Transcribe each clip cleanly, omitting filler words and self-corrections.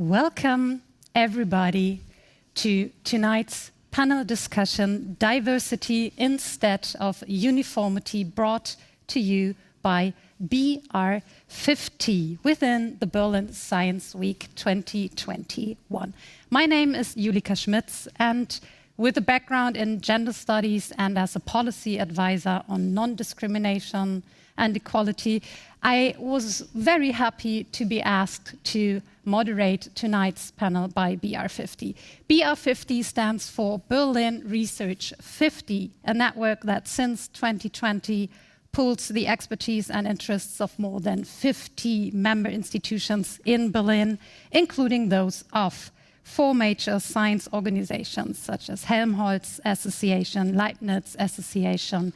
Welcome, everybody, to tonight's panel discussion, Diversity Instead of Uniformity, brought to you by BR50 within the Berlin Science Week 2021. My name is Julika Schmitz, and with a background in gender studies and as a policy advisor on non-discrimination and equality, I was very happy to be asked to moderate tonight's panel by BR50. BR50 stands for Berlin Research 50, a network that since 2020 pools the expertise and interests of more than 50 member institutions in Berlin, including those of 4 major science organizations such as Helmholtz Association, Leibniz Association,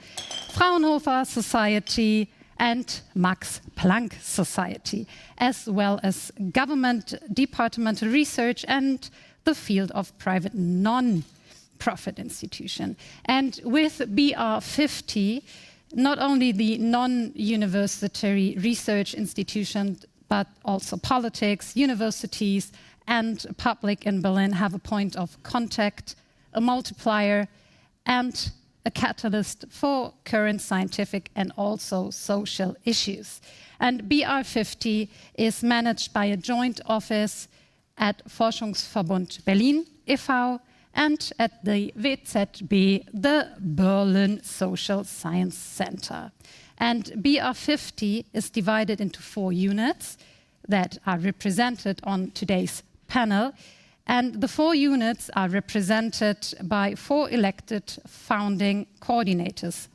Fraunhofer Society, and Max Planck Society, as well as government departmental research and the field of private non-profit institution. And with BR50, not only the non-university research institutions, but also politics, universities, and public in Berlin have a point of contact, a multiplier, and a catalyst for current scientific and also social issues. And BR50 is managed by a joint office at Forschungsverbund Berlin e.V. and at the WZB, the Berlin Social Science Center. And BR50 is divided into 4 units that are represented on today's panel. And the 4 units are represented by 4 elected founding coordinators.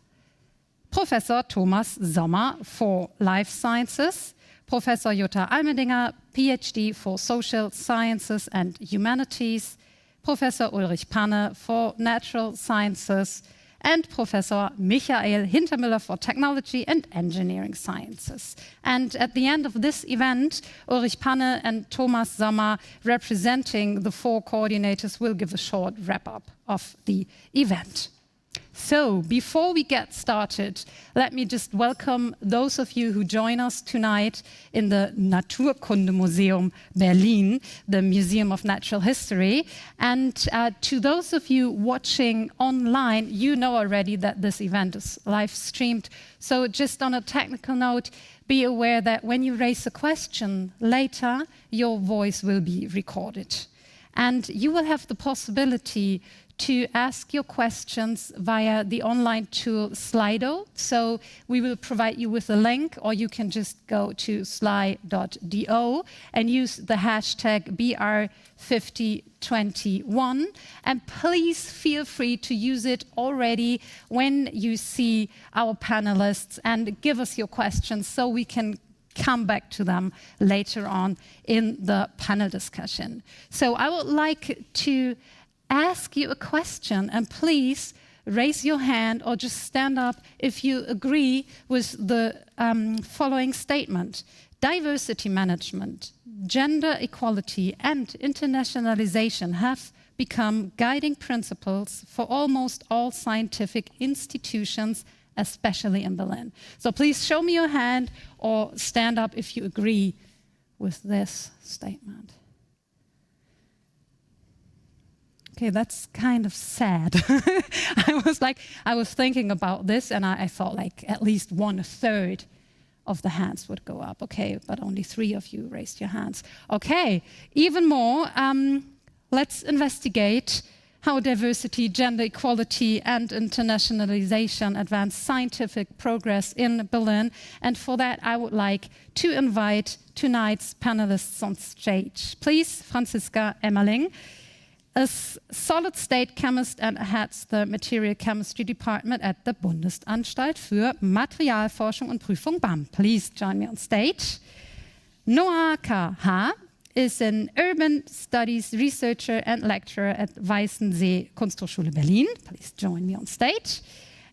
Professor Thomas Sommer for Life Sciences, Professor Jutta Almendinger, PhD for Social Sciences and Humanities, Professor Ulrich Panne for Natural Sciences, and Professor Michael Hintermüller for Technology and Engineering Sciences. And at the end of this event, Ulrich Panne and Thomas Sommer, representing the 4 coordinators, will give a short wrap-up of the event. So, before we get started, let me just welcome those of you who join us tonight in the Naturkundemuseum Berlin, the Museum of Natural History. And to those of you watching online, you know already that this event is live streamed. So just on a technical note, be aware that when you raise a question later, your voice will be recorded. And you will have the possibility to ask your questions via the online tool Slido. So we will provide you with a link, or you can just go to sly.do and use the hashtag BR5021. And please feel free to use it already when you see our panelists and give us your questions so we can come back to them later on in the panel discussion. So I would like to ask you a question, and please raise your hand or just stand up if you agree with the following statement. Diversity management, gender equality, and internationalization have become guiding principles for almost all scientific institutions, especially in Berlin. So please show me your hand or stand up if you agree with this statement. Okay, that's kind of sad. I was thinking about this, and I thought like at least 1/3 of the hands would go up. Okay, but only 3 of you raised your hands. Okay, even more, let's investigate how diversity, gender equality, and internationalization advance scientific progress in Berlin. And for that, I would like to invite tonight's panelists on stage. Please, Franziska Emmerling, a solid-state chemist and heads the Material Chemistry Department at the Bundesanstalt für Materialforschung und Prüfung, BAM. Please join me on stage. Noah K.H. is an urban studies researcher and lecturer at Weißensee Kunsthochschule Berlin. Please join me on stage.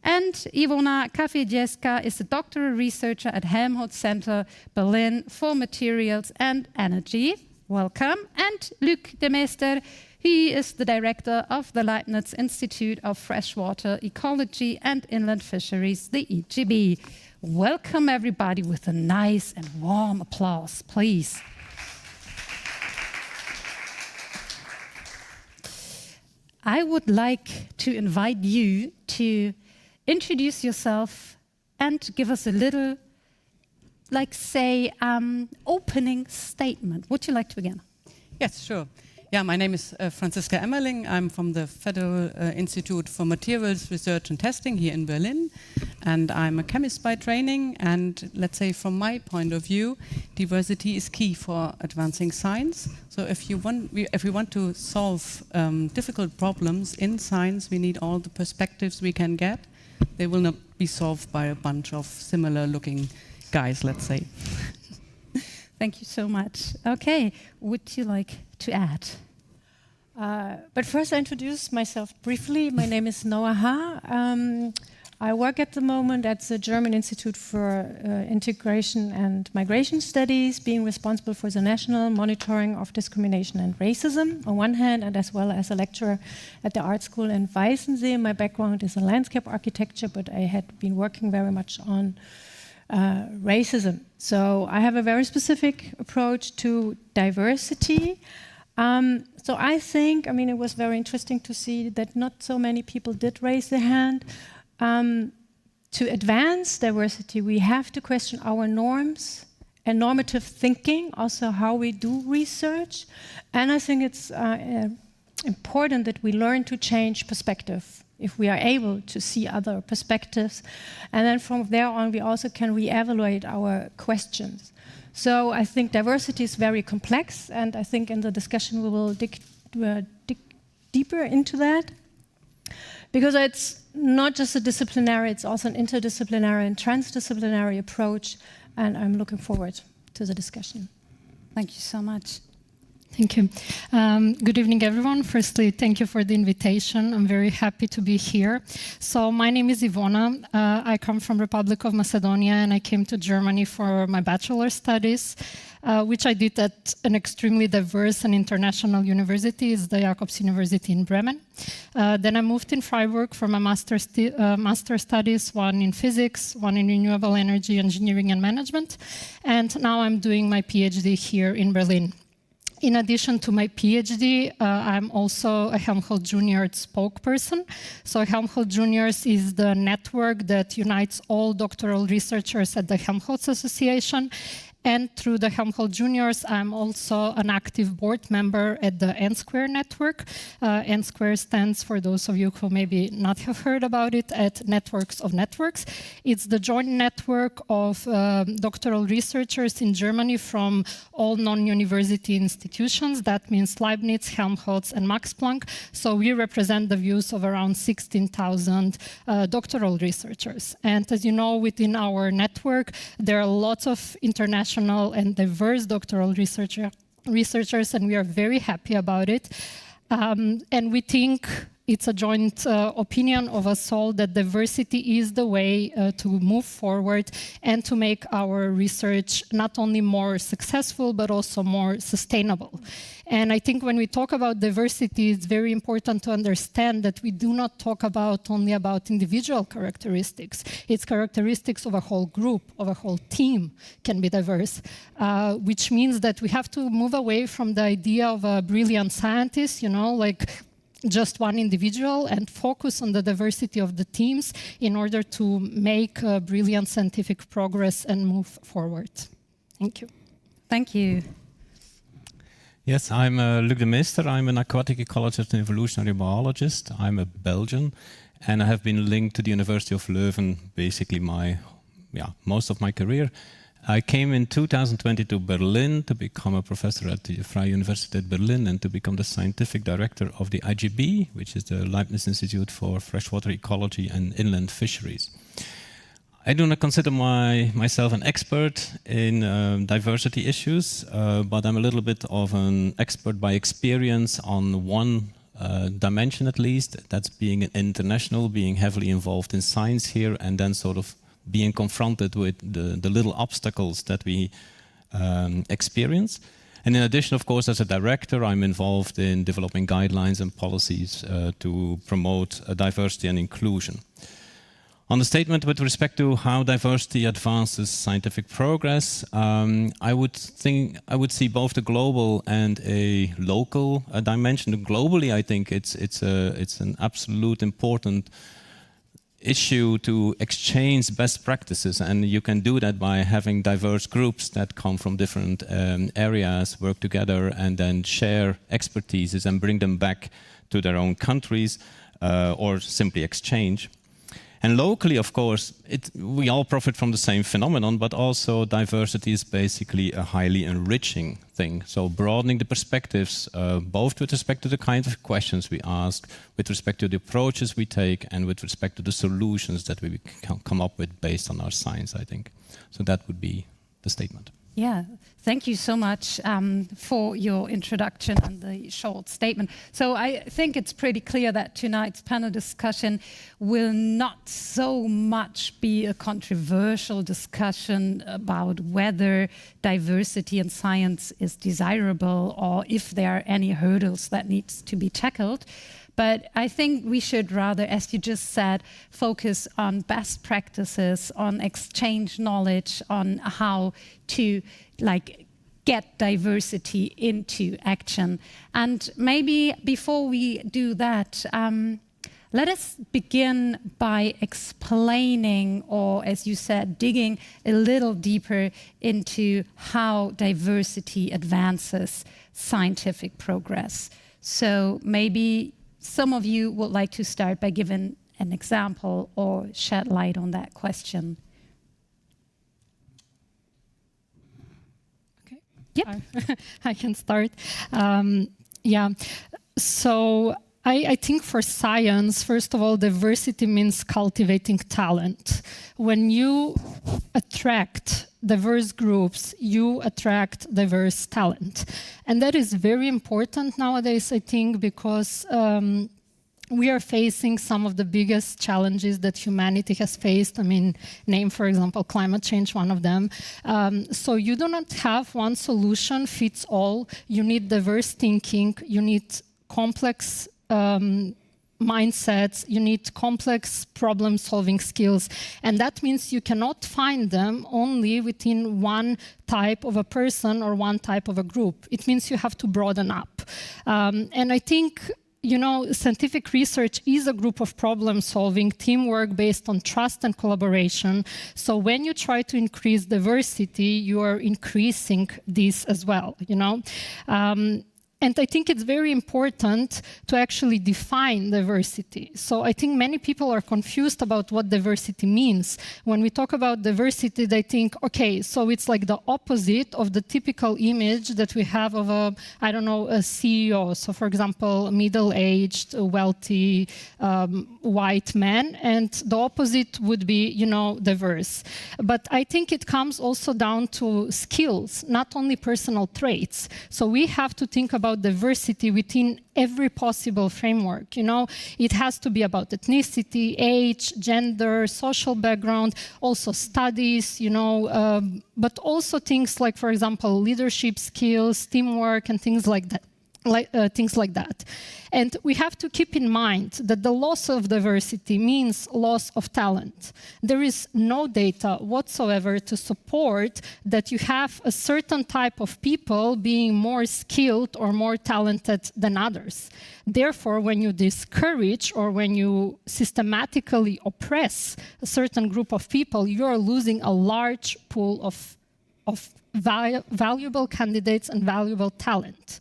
And Iwona Kafiedzieska is a doctoral researcher at Helmholtz Center Berlin for Materials and Energy. Welcome. And Lucha Mester, he is the director of the Leibniz Institute of Freshwater Ecology and Inland Fisheries, the EGB. Welcome everybody with a nice and warm applause, please. I would like to invite you to introduce yourself and give us a little, opening statement. Would you like to begin? Yes, sure. Yeah, my name is Franziska Emmerling. I'm from the Federal Institute for Materials Research and Testing here in Berlin. And I'm a chemist by training. And let's say from my point of view, diversity is key for advancing science. So if we want to solve difficult problems in science, we need all the perspectives we can get. They will not be solved by a bunch of similar looking guys, let's say. Thank you so much. Okay, would you like to add? But first, I introduce myself briefly. My name is Noah Ha. I work at the moment at the German Institute for Integration and Migration Studies, being responsible for the national monitoring of discrimination and racism on one hand, and as well as a lecturer at the art school in Weißensee. My background is in landscape architecture, but I had been working very much on racism. So I have a very specific approach to diversity. So I think, it was very interesting to see that not so many people did raise their hand. To advance diversity, we have to question our norms and normative thinking, also how we do research. And I think it's important that we learn to change perspective if we are able to see other perspectives. And then from there on, we also can re-evaluate our questions. So I think diversity is very complex, and I think in the discussion we will dig deeper into that. Because it's not just a disciplinary, it's also an interdisciplinary and transdisciplinary approach, and I'm looking forward to the discussion. Thank you so much. Thank you. Good evening, everyone. Firstly, thank you for the invitation. I'm very happy to be here. So my name is Ivona. I come from Republic of Macedonia, and I came to Germany for my bachelor studies, which I did at an extremely diverse and international university. It's the Jacobs University in Bremen. Then I moved in Freiburg for my master studies, one in physics, one in renewable energy, engineering and management. And now I'm doing my PhD here in Berlin. In addition to my PhD, I'm also a Helmholtz Juniors spokesperson. So Helmholtz Juniors is the network that unites all doctoral researchers at the Helmholtz Association. And through the Helmholtz Juniors, I'm also an active board member at the N-Square network. N-Square stands, for those of you who maybe not have heard about it, at Networks of Networks. It's the joint network of doctoral researchers in Germany from all non-university institutions. That means Leibniz, Helmholtz, and Max Planck. So we represent the views of around 16,000 doctoral researchers. And as you know, within our network, there are lots of international and diverse doctoral researchers, and we are very happy about it. And we think it's a joint opinion of us all that diversity is the way to move forward and to make our research not only more successful, but also more sustainable. And I think when we talk about diversity, it's very important to understand that we do not talk only about individual characteristics. It's characteristics of a whole group, of a whole team can be diverse, which means that we have to move away from the idea of a brilliant scientist, like just one individual, and focus on the diversity of the teams in order to make brilliant scientific progress and move forward. Thank you. Thank you. Yes, I'm Lucha Mester. I'm an aquatic ecologist and evolutionary biologist. I'm a Belgian, and I have been linked to the University of Leuven basically most of my career. I came in 2020 to Berlin to become a professor at the Freie Universität Berlin and to become the scientific director of the IGB, which is the Leibniz Institute for Freshwater Ecology and Inland Fisheries. I do not consider myself an expert in diversity issues, but I'm a little bit of an expert by experience on one dimension at least, that's being international, being heavily involved in science here, and then sort of being confronted with the little obstacles that we experience. And in addition, of course, as a director, I'm involved in developing guidelines and policies to promote diversity and inclusion. On the statement with respect to how diversity advances scientific progress, I would see both the global and a local dimension. Globally, I think it's an absolute important issue to exchange best practices, and you can do that by having diverse groups that come from different areas, work together, and then share expertises and bring them back to their own countries, or simply exchange. And locally, of course, we all profit from the same phenomenon, but also diversity is basically a highly enriching thing. So broadening the perspectives, both with respect to the kind of questions we ask, with respect to the approaches we take, and with respect to the solutions that we can come up with based on our science, I think. So that would be the statement. Yeah, thank you so much for your introduction and the short statement. So I think it's pretty clear that tonight's panel discussion will not so much be a controversial discussion about whether diversity in science is desirable or if there are any hurdles that needs to be tackled. But I think we should rather, as you just said, focus on best practices, on exchange knowledge, on how to get diversity into action. And maybe before we do that, let us begin by explaining, or as you said, digging a little deeper into how diversity advances scientific progress. So maybe some of you would like to start by giving an example or shed light on that question. Okay. Yep. I can start. Yeah. So I think for science, first of all, diversity means cultivating talent. When you attract diverse groups, you attract diverse talent. And that is very important nowadays, I think, because we are facing some of the biggest challenges that humanity has faced. I mean, name, for example, climate change, one of them. So you do not have one solution fits all. You need diverse thinking, you need complex mindsets, you need complex problem-solving skills. And that means you cannot find them only within one type of a person or one type of a group. It means you have to broaden up. And I think, you know, scientific research is a group of problem-solving, teamwork based on trust and collaboration. So when you try to increase diversity, you are increasing this as well, you know. And I think it's very important to actually define diversity. So I think many people are confused about what diversity means. When we talk about diversity, they think, okay, so it's like the opposite of the typical image that we have of a, I don't know, a CEO. So for example, middle-aged, wealthy, white man, and the opposite would be, you know, diverse. But I think it comes also down to skills, not only personal traits. So we have to think about diversity within every possible framework. You know, it has to be about ethnicity, age, gender, social background, also studies, you know, but also things like, for example, leadership skills, teamwork, and things like that. And we have to keep in mind that the loss of diversity means loss of talent. There is no data whatsoever to support that you have a certain type of people being more skilled or more talented than others. Therefore, when you discourage or when you systematically oppress a certain group of people, you are losing a large pool of valuable candidates and valuable talent.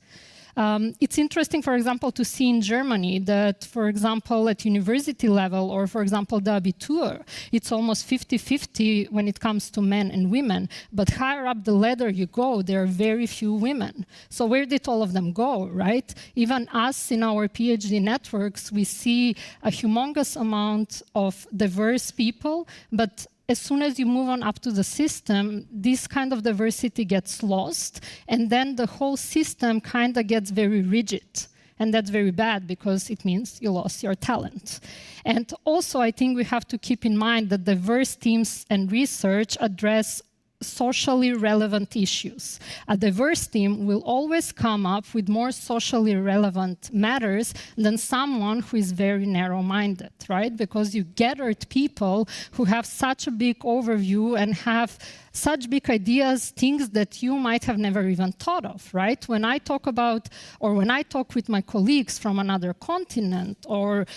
It's interesting, for example, to see in Germany that, for example, at university level, or for example, the Abitur, it's almost 50-50 when it comes to men and women. But higher up the ladder you go, there are very few women. So where did all of them go, right? Even us in our PhD networks, we see a humongous amount of diverse people, but as soon as you move on up to the system, this kind of diversity gets lost, and then the whole system kind of gets very rigid. And that's very bad because it means you lost your talent. And also, I think we have to keep in mind that diverse teams and research address socially relevant issues. A diverse team will always come up with more socially relevant matters than someone who is very narrow-minded, right? Because you gathered people who have such a big overview and have such big ideas, things that you might have never even thought of, right? When I talk about, or when I talk with my colleagues from another continent or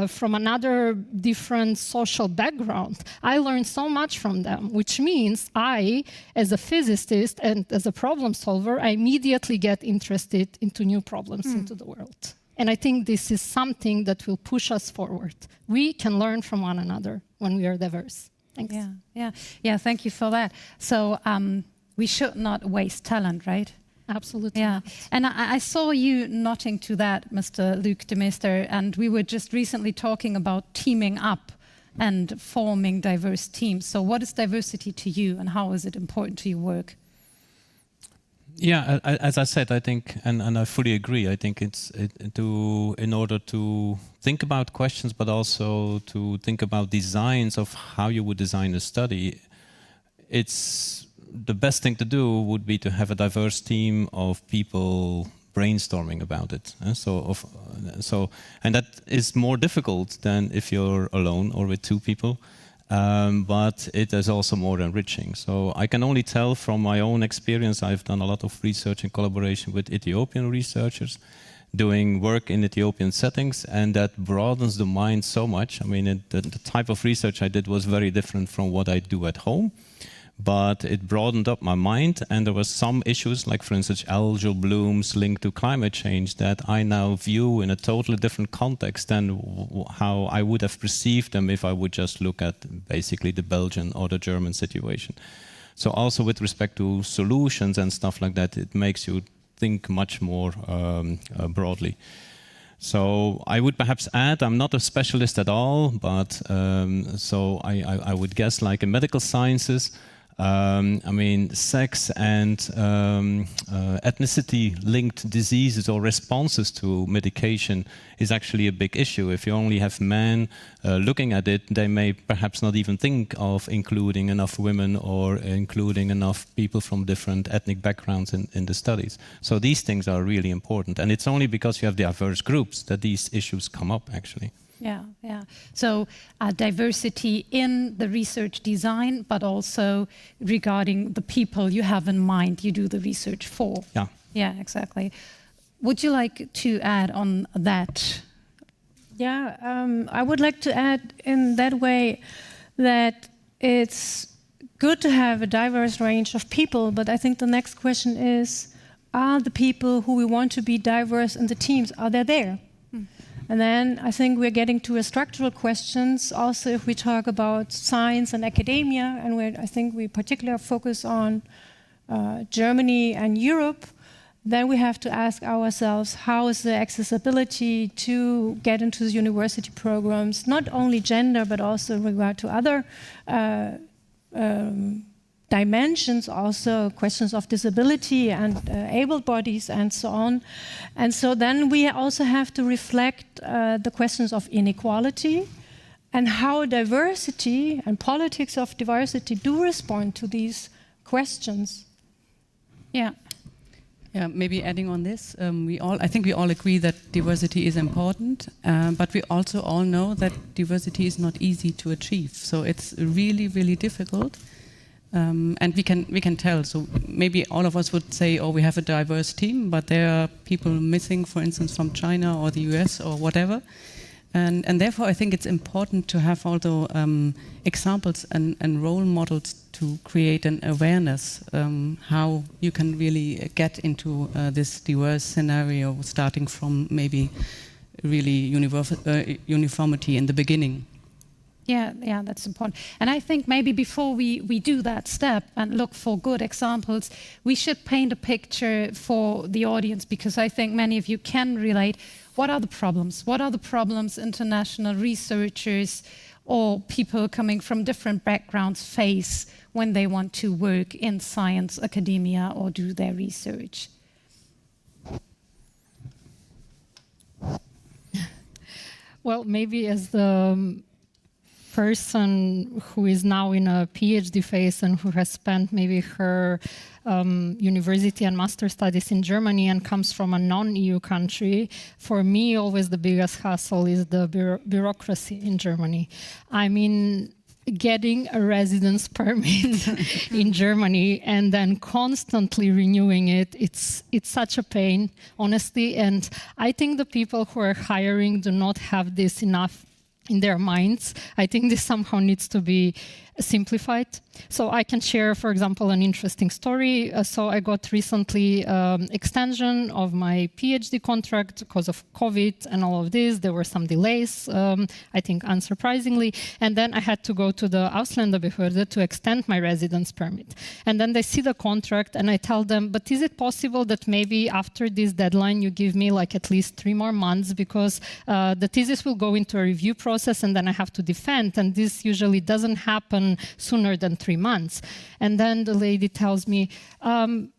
from another different social background, I learn so much from them, which means I, as a physicist and as a problem solver, I immediately get interested into new problems into the world. And I think this is something that will push us forward. We can learn from one another when we are diverse. Thanks. Yeah. Thank you for that. So we should not waste talent, right? Absolutely. Yeah. And I saw you nodding to that, Mr. Luc de Mester, and we were just recently talking about teaming up and forming diverse teams. So what is diversity to you, and how is it important to your work? Yeah, as I said, I think, and I fully agree, I think in order to think about questions, but also to think about designs of how you would design a study, it's the best thing to do would be to have a diverse team of people brainstorming about it. And that is more difficult than if you're alone or with two people. But it is also more enriching. So I can only tell from my own experience, I've done a lot of research in collaboration with Ethiopian researchers, doing work in Ethiopian settings, and that broadens the mind so much. I mean, the type of research I did was very different from what I do at home, but it broadened up my mind, and there were some issues, like for instance, algal blooms linked to climate change, that I now view in a totally different context than how I would have perceived them if I would just look at basically the Belgian or the German situation. So also with respect to solutions and stuff like that, it makes you think much more broadly. So I would perhaps add, I'm not a specialist at all, but so I would guess like in medical sciences, I mean, sex and ethnicity-linked diseases or responses to medication is actually a big issue. If you only have men looking at it, they may perhaps not even think of including enough women or including enough people from different ethnic backgrounds in the studies. So these things are really important. And it's only because you have diverse groups that these issues come up, actually. Yeah. So diversity in the research design, but also regarding the people you have in mind you do the research for. Yeah, exactly. Would you like to add on that? Yeah, I would like to add in that way that it's good to have a diverse range of people, but I think the next question is, are the people who we want to be diverse in the teams, are they there? And then I think we're getting to a structural questions also if we talk about science and academia, and I think we particularly focus on Germany and Europe. Then we have to ask ourselves, how is the accessibility to get into the university programs, not only gender, but also in regard to other dimensions, also questions of disability and able bodies and so on. And so then we also have to reflect the questions of inequality and how diversity and politics of diversity do respond to these questions. Yeah, maybe adding on this, I think we all agree that diversity is important, but we also all know that diversity is not easy to achieve. So it's really, really difficult. And we can tell. So maybe all of us would say, oh, we have a diverse team, but there are people missing, for instance, from China or the US or whatever. And therefore, I think it's important to have also examples and role models to create an awareness how you can really get into this diverse scenario, starting from maybe really uniformity in the beginning. Yeah, that's important. And I think maybe before we do that step and look for good examples, we should paint a picture for the audience, because I think many of you can relate. What are the problems? What are the problems international researchers or people coming from different backgrounds face when they want to work in science, academia, or do their research? Well, maybe as the person who is now in a PhD phase and who has spent maybe her university and master studies in Germany and comes from a non-EU country, for me always the biggest hassle is the bureaucracy in Germany. I mean, getting a residence permit in Germany and then constantly renewing it, it's such a pain, honestly. And I think the people who are hiring do not have this enough in their minds. I think this somehow needs to be simplified. So I can share, for example, an interesting story. So I got recently extension of my PhD contract because of COVID and all of this. There were some delays, I think unsurprisingly. And then I had to go to the Ausländerbehörde to extend my residence permit. And then they see the contract and I tell them, but is it possible that maybe after this deadline you give me like at least 3 more months, because the thesis will go into a review process and then I have to defend, and this usually doesn't happen sooner than 3 months. And then the lady tells me,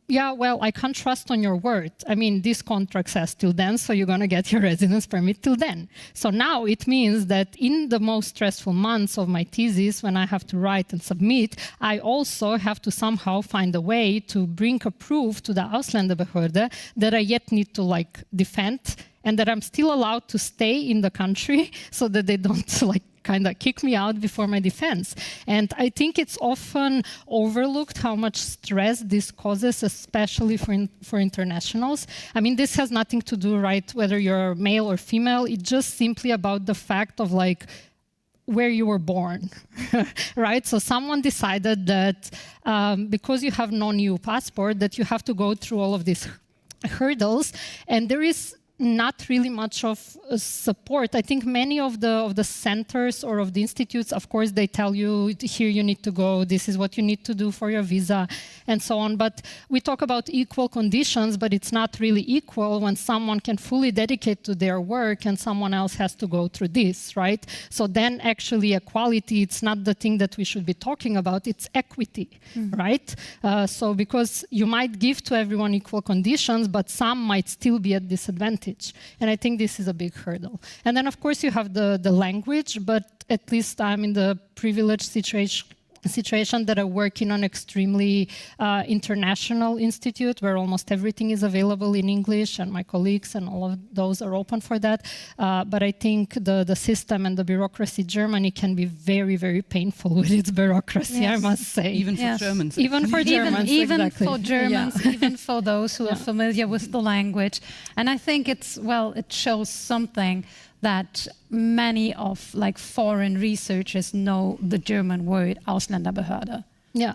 yeah, well, I can't trust on your word. I mean, this contract says till then, so you're going to get your residence permit till then. So now it means that in the most stressful months of my thesis, when I have to write and submit, I also have to somehow find a way to bring a proof to the Ausländerbehörde that I yet need to like defend, and that I'm still allowed to stay in the country so that they don't like kind of kick me out before my defense. And I think it's often overlooked how much stress this causes, especially for internationals. I mean, this has nothing to do, right, whether you're male or female. It's just simply about the fact of like where you were born, right? So someone decided that because you have non-EU passport, that you have to go through all of these hurdles, and there is not really much of support. I think many of the centers or of the institutes, of course, they tell you, here you need to go, this is what you need to do for your visa, and so on. But we talk about equal conditions, but it's not really equal when someone can fully dedicate to their work and someone else has to go through this, right? So then actually equality, it's not the thing that we should be talking about, it's equity, right? So because you might give to everyone equal conditions, but some might still be at disadvantage. And I think this is a big hurdle. And then, of course, you have the language, but at least I'm in the privileged situation that I work in an extremely international institute where almost everything is available in English, and my colleagues and all of those are open for that. But I think the system and the bureaucracy in Germany can be very, very painful with its bureaucracy, yes. I must say. Even for Germans. Even for Germans, even exactly. for Germans, even for those who are familiar with the language. And I think it shows something that many of like foreign researchers know the German word Ausländerbehörde. Yeah.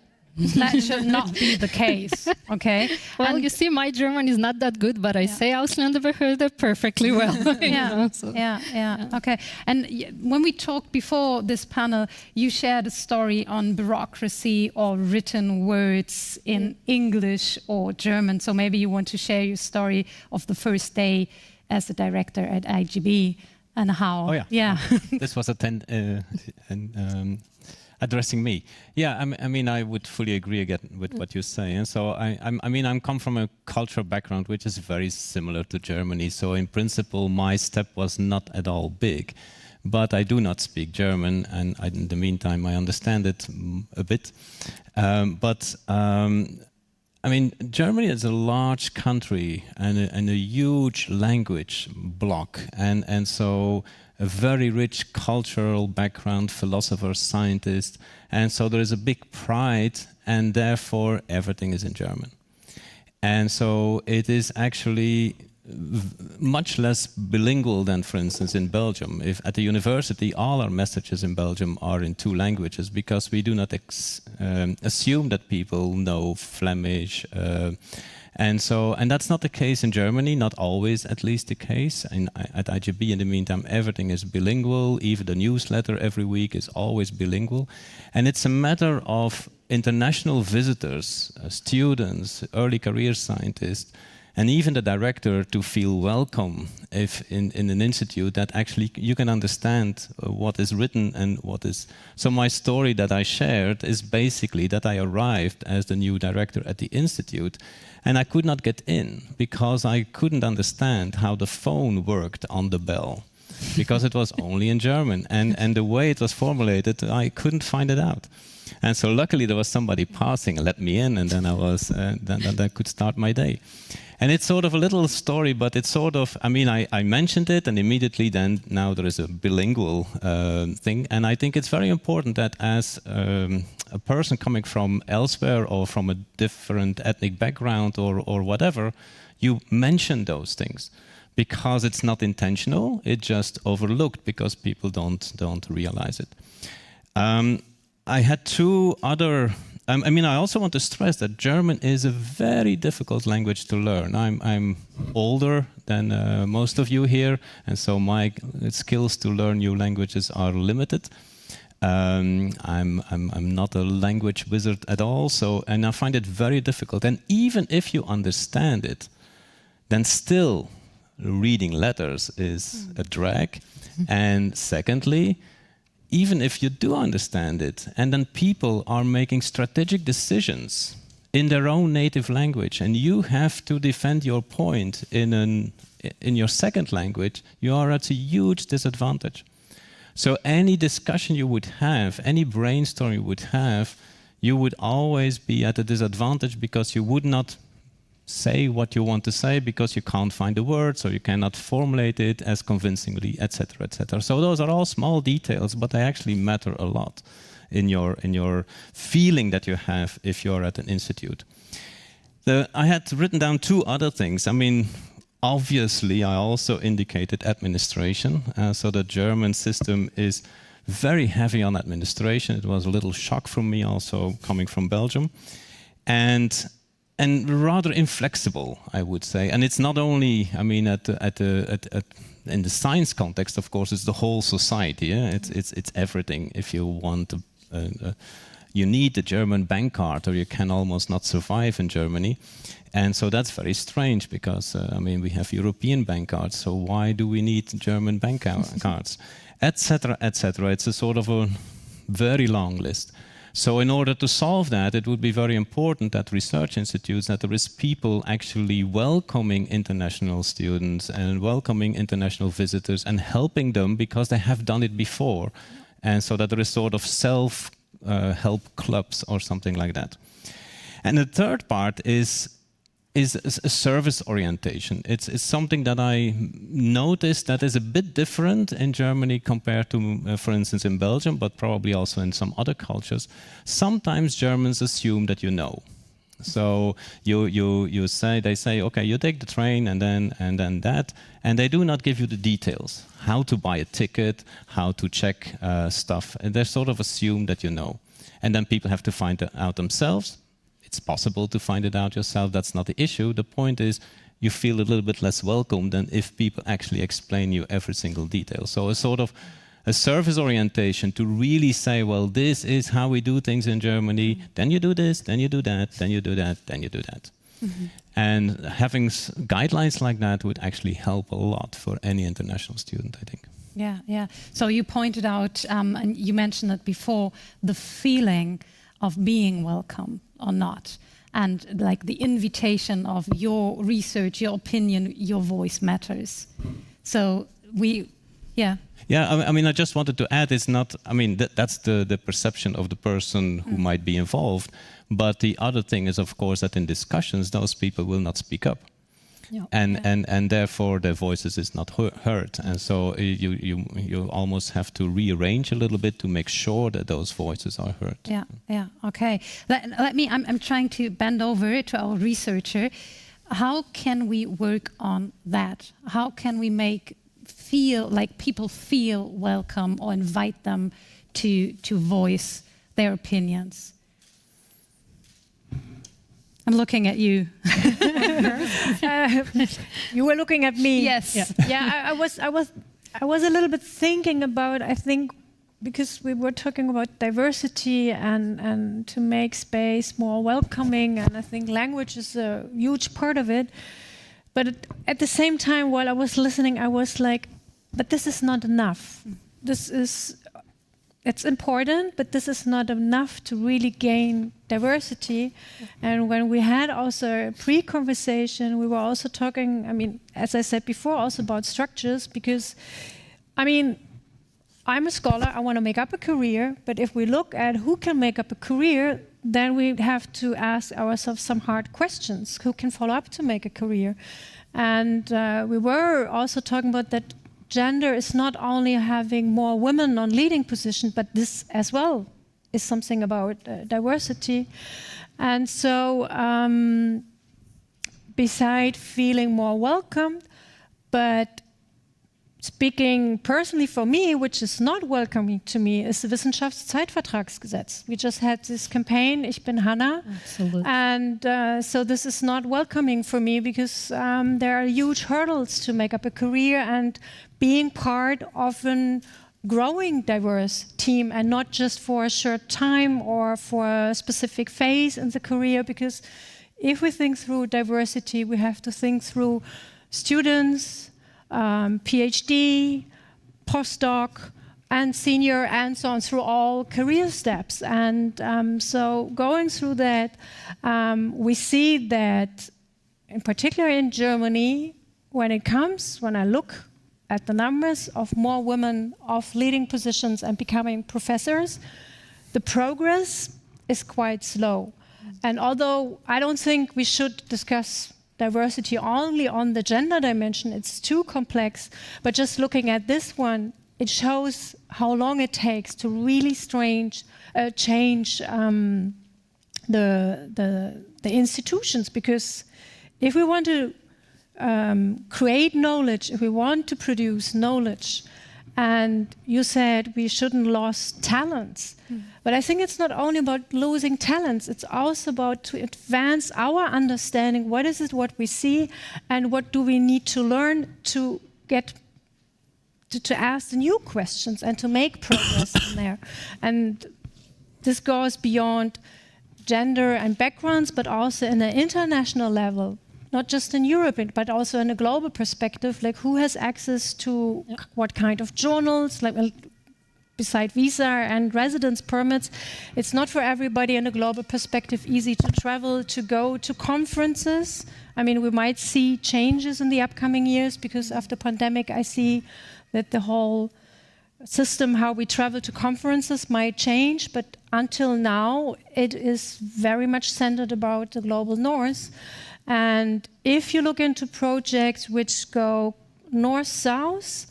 That should not be the case, okay? Well, and you see, my German is not that good, but I say Ausländerbehörde perfectly well. Okay. And when we talked before this panel, you shared a story on bureaucracy or written words in English or German. So maybe you want to share your story of the first day as a director at IGB. And how? Oh yeah. This was addressing me. Yeah, I mean, I would fully agree again with what you say. And so I come from a cultural background which is very similar to Germany. So in principle, my step was not at all big. But I do not speak German, and in the meantime, I understand it a bit. I mean, Germany is a large country and a huge language block, and so a very rich cultural background, philosophers, scientists, and so there is a big pride, and therefore everything is in German. And so it is actually much less bilingual than, for instance, in Belgium. If at the university, all our messages in Belgium are in 2 languages, because we do not assume that people know Flemish. And that's not the case in Germany, not always at least the case. At IGB, in the meantime, everything is bilingual. Even the newsletter every week is always bilingual. And it's a matter of international visitors, students, early career scientists, and even the director to feel welcome if in an institute that actually you can understand what is written and what is... So my story that I shared is basically that I arrived as the new director at the institute, and I could not get in because I couldn't understand how the phone worked on the bell. because it was only in German. And the way it was formulated, I couldn't find it out. And so luckily there was somebody passing and let me in, and then then I could start my day. And it's sort of a little story, but it's sort of, I mean, I mentioned it, and immediately then now there is a bilingual thing. And I think it's very important that as a person coming from elsewhere or from a different ethnic background or whatever, you mention those things. Because it's not intentional, it's just overlooked because people don't realize it. I had two other. I mean, I also want to stress that German is a very difficult language to learn. I'm older than most of you here, and so my skills to learn new languages are limited. I'm not a language wizard at all, and I find it very difficult. And even if you understand it, then still reading letters is a drag. And secondly, even if you do understand it, and then people are making strategic decisions in their own native language, and you have to defend your point in your second language, you are at a huge disadvantage. So any discussion you would have, any brainstorm you would have, you would always be at a disadvantage because you would not say what you want to say because you can't find the words or you cannot formulate it as convincingly, etc., etc. So those are all small details, but they actually matter a lot in your feeling that you have if you're at an institute. I had written down two other things. I mean, obviously, I also indicated administration. So the German system is very heavy on administration. It was a little shock for me also coming from Belgium. And rather inflexible, I would say. And it's not only, I mean, in the science context, of course, it's the whole society. Yeah? It's everything. If you want, you need a German bank card, or you can almost not survive in Germany. And so that's very strange because, I mean, we have European bank cards, so why do we need German bank cards, etc., etc. It's a sort of a very long list. So in order to solve that, it would be very important that research institutes, that there is people actually welcoming international students and welcoming international visitors and helping them because they have done it before. And so that there is sort of self-help clubs or something like that. And the third part is a service orientation. It's something that I noticed that is a bit different in Germany compared to, for instance, in Belgium, but probably also in some other cultures. Sometimes Germans assume that you know. So they say, okay, you take the train and then that, and they do not give you the details, how to buy a ticket, how to check stuff. And they sort of assume that you know. And then people have to find it out themselves. It's possible to find it out yourself. That's not the issue. The point is you feel a little bit less welcome than if people actually explain you every single detail. So a sort of a service orientation to really say, well, this is how we do things in Germany. Then you do this, then you do that, then you do that, then you do that. Mm-hmm. And having guidelines like that would actually help a lot for any international student, I think. Yeah, yeah. So you pointed out, and you mentioned it before, the feeling of being welcome or not, and like the invitation of your research, your opinion, your voice matters. So yeah, I mean, I just wanted to add, it's not, I mean, that's the perception of the person who might be involved, but the other thing is, of course, that in discussions, those people will not speak up. Yeah. And therefore their voices is not heard, and so you almost have to rearrange a little bit to make sure that those voices are heard. Yeah. Okay. Let me. I'm trying to bend over to our researcher. How can we work on that? How can we make people feel welcome or invite them to voice their opinions? I'm looking at you. You were looking at me. Yes. Yeah. I was a little bit thinking about, I think, because we were talking about diversity and to make space more welcoming, and I think language is a huge part of it. But at the same time, while I was listening, I was like, but this is not enough. It's important, but this is not enough to really gain diversity. And when we had also a pre-conversation, we were also talking, I mean, as I said before, also about structures, because I mean, I'm a scholar, I want to make up a career, but if we look at who can make up a career, then we have to ask ourselves some hard questions. Who can follow up to make a career? And we were also talking about that gender is not only having more women on leading positions, but this as well is something about diversity. And so, beside feeling more welcomed, but speaking personally for me, which is not welcoming to me, is the Wissenschaftszeitvertragsgesetz. We just had this campaign, Ich bin Hanna. Absolutely. And so this is not welcoming for me because there are huge hurdles to make up a career and being part of a growing diverse team, and not just for a short time or for a specific phase in the career, because if we think through diversity, we have to think through students, PhD, postdoc, and senior, and so on, through all career steps. And so going through that, we see that, in particular in Germany, when I look at the numbers of more women of leading positions and becoming professors, the progress is quite slow. And although I don't think we should discuss diversity only on the gender dimension, it's too complex, but just looking at this one, it shows how long it takes to really change the institutions. Because if we want to create knowledge, if we want to produce knowledge, and you said we shouldn't lose talents, but I think it's not only about losing talents, it's also about to advance our understanding. What is it what we see, and what do we need to learn to get to ask the new questions and to make progress in there. And this goes beyond gender and backgrounds, but also in an international level. Not just in Europe, but also in a global perspective, like who has access to what kind of journals, like beside visa and residence permits. It's not for everybody in a global perspective easy to travel, to go to conferences. I mean, we might see changes in the upcoming years, because after pandemic, I see that the whole system, how we travel to conferences, might change. But until now, it is very much centered about the global north. And if you look into projects which go north-south,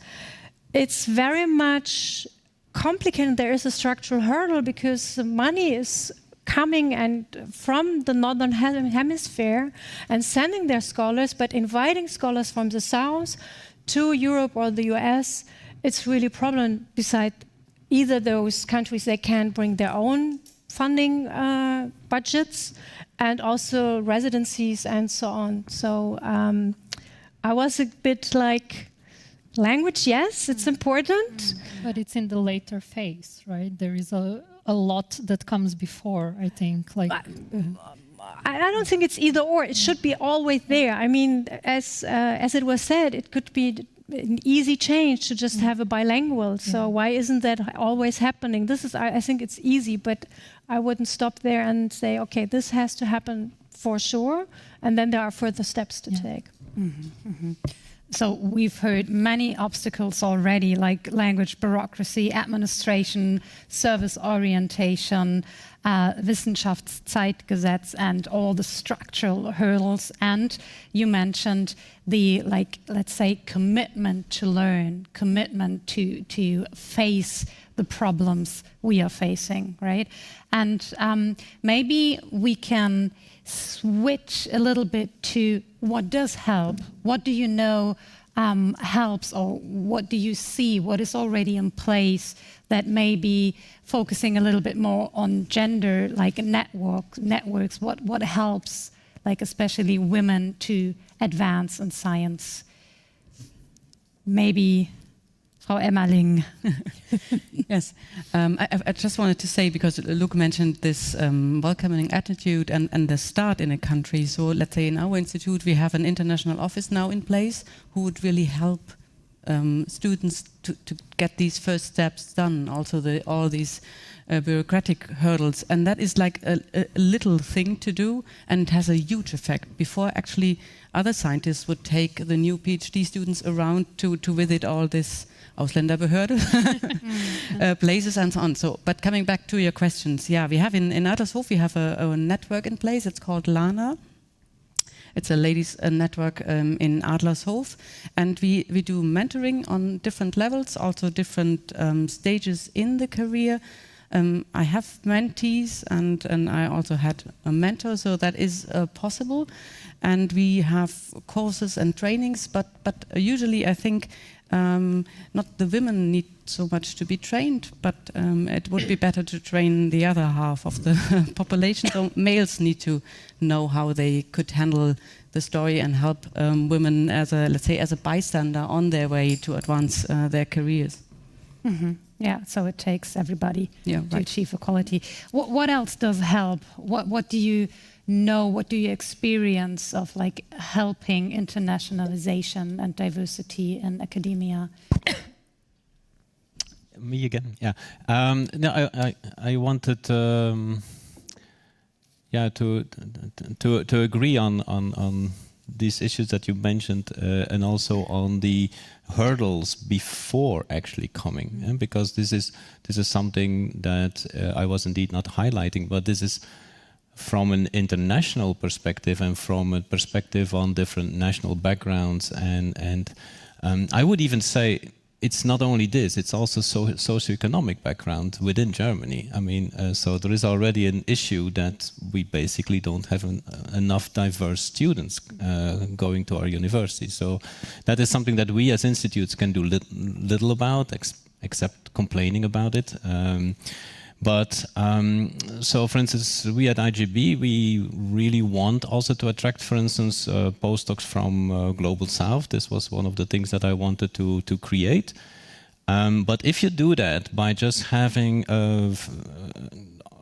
it's very much complicated. There is a structural hurdle because the money is coming and from the northern hemisphere and sending their scholars, but inviting scholars from the south to Europe or the US, it's really a problem. Beside either those countries, they can bring their own funding budgets, and also residencies and so on. So I was a bit like, language, yes, it's important. But it's in the later phase, right? There is a lot that comes before, I think. Like, I don't think it's either or. It should be always there. I mean, as it was said, it could be an easy change to just have a bilingual. So why isn't that always happening? This is, I think it's easy, but I wouldn't stop there and say, okay, this has to happen for sure, and then there are further steps to take. So we've heard many obstacles already, like language bureaucracy, administration, service orientation, Wissenschaftszeitgesetz, and all the structural hurdles. And you mentioned the, like, let's say, commitment to learn, commitment to face the problems we are facing, right? And maybe we can switch a little bit to what does help. What do you know helps, or what do you see, what is already in place that may be focusing a little bit more on gender, like networks, what helps, like especially women to advance in science? Maybe Frau Emmerling. Yes, I just wanted to say, because Luke mentioned this welcoming attitude and the start in a country. So let's say in our institute we have an international office now in place who would really help students to get these first steps done, also all these bureaucratic hurdles. And that is like a little thing to do, and it has a huge effect. Before actually other scientists would take the new PhD students around to visit all this Ausländerbehörde places and so on. So, but coming back to your questions, yeah, we have in Adlershof, we have a network in place. It's called LANA. It's a ladies network in Adlershof, and we do mentoring on different levels, also different stages in the career. I have mentees, and I also had a mentor, so that is possible. And we have courses and trainings, but usually I think not the women need so much to be trained, but it would be better to train the other half of the population. So males need to know how they could handle the story and help women as a, let's say, as a bystander on their way to advance their careers. Mm-hmm. Yeah, so it takes everybody to right. achieve equality. What else does help? What do you know? What do you experience of like helping internationalization and diversity in academia? Me again, yeah. No, I wanted, yeah, to agree on these issues that you mentioned, and also on the hurdles before actually coming, because this is something that I was indeed not highlighting, but this is from an international perspective and from a perspective on different national backgrounds, and I would even say it's not only this, it's also socioeconomic background within Germany. I mean, so there is already an issue that we basically don't have enough diverse students going to our university. So that is something that we as institutes can do little about, except complaining about it. So for instance, we at IGB, we really want also to attract, for instance, postdocs from Global South. This was one of the things that I wanted to create. But if you do that by just having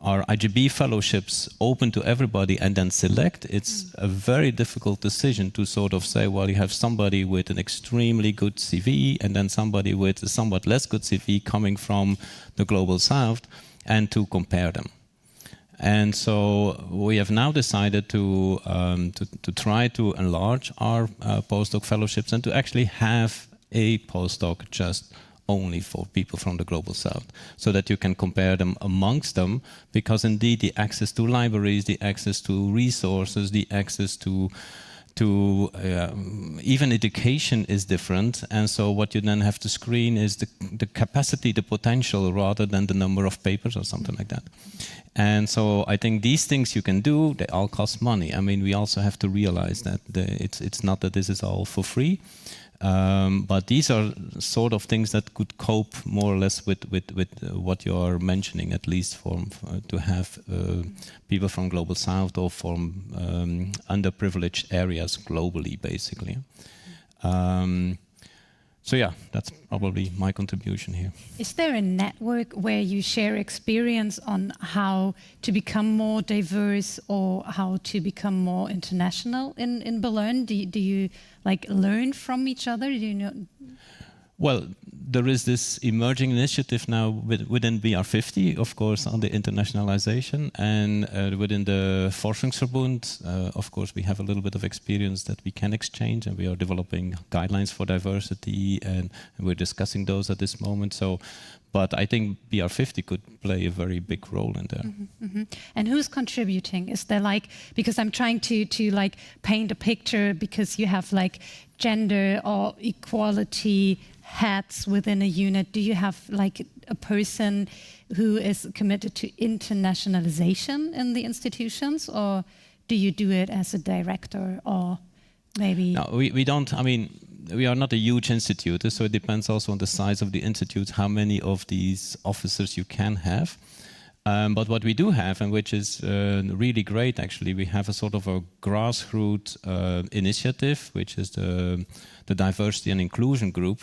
our IGB fellowships open to everybody and then select, it's a very difficult decision to sort of say, well, you have somebody with an extremely good CV and then somebody with a somewhat less good CV coming from the Global South, and to compare them. And so we have now decided to try to enlarge our postdoc fellowships and to actually have a postdoc just only for people from the Global South, so that you can compare them amongst them, because indeed the access to libraries, the access to resources, the access to even education is different, and so what you then have to screen is the capacity, the potential, rather than the number of papers or something like that. And so I think these things you can do, they all cost money. I mean, we also have to realize that it's not that this is all for free, but these are sort of things that could cope more or less with what you are mentioning, at least to have people from Global South or from underprivileged areas globally, basically. So yeah, that's probably my contribution here. Is there a network where you share experience on how to become more diverse or how to become more international in Berlin? Do you like learn from each other? Do you know? Well, there is this emerging initiative now within BR50, of course, on the internationalization, and within the Forschungsverbund, of course, we have a little bit of experience that we can exchange, and we are developing guidelines for diversity, and we're discussing those at this moment. So, but I think BR50 could play a very big role in there. Mm-hmm, mm-hmm. And who's contributing? Is there like, because I'm trying to like paint a picture, because you have like gender or equality heads within a unit. Do you have like a person who is committed to internationalization in the institutions, or do you do it as a director, or maybe? No, we don't. I mean, we are not a huge institute, so it depends also on the size of the institute, how many of these officers you can have. But what we do have, and which is really great actually, we have a sort of a grassroots initiative, which is the Diversity and Inclusion Group,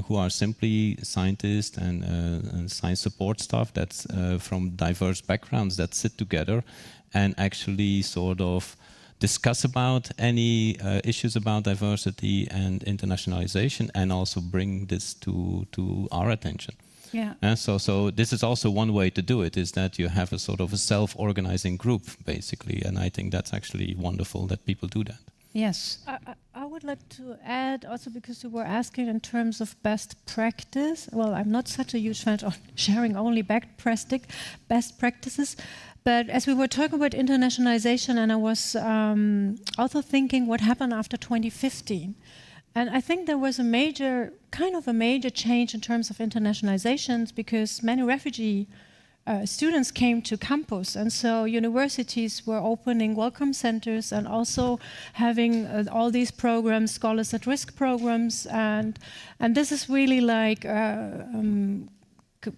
who are simply scientists and science support staff that's from diverse backgrounds that sit together and actually sort of discuss about any issues about diversity and internationalization, and also bring this to our attention. Yeah. So this is also one way to do it, is that you have a sort of a self-organizing group, basically, and I think that's actually wonderful that people do that. Yes. I would like to add also, because you were asking in terms of best practice. Well, I'm not such a huge fan of sharing only best practices. But as we were talking about internationalization, and I was also thinking what happened after 2015. And I think there was a major change in terms of internationalizations, because many refugee students came to campus, and so universities were opening welcome centers and also having all these programs, scholars at risk programs, and this is really like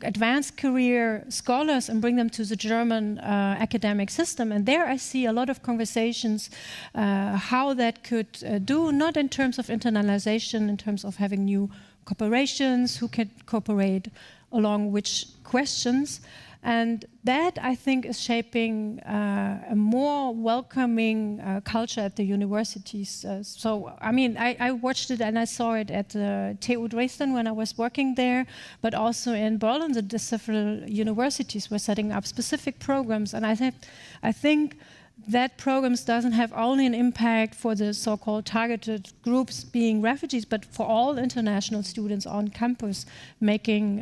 advanced career scholars and bring them to the German academic system. And there I see a lot of conversations how that could do, not in terms of internationalization, in terms of having new corporations who can cooperate along which questions. And that, I think, is shaping a more welcoming culture at the universities. So, I mean, I watched it and I saw it at TU Dresden when I was working there, but also in Berlin, the several universities were setting up specific programs. And I think that programs doesn't have only an impact for the so-called targeted groups being refugees, but for all international students on campus, making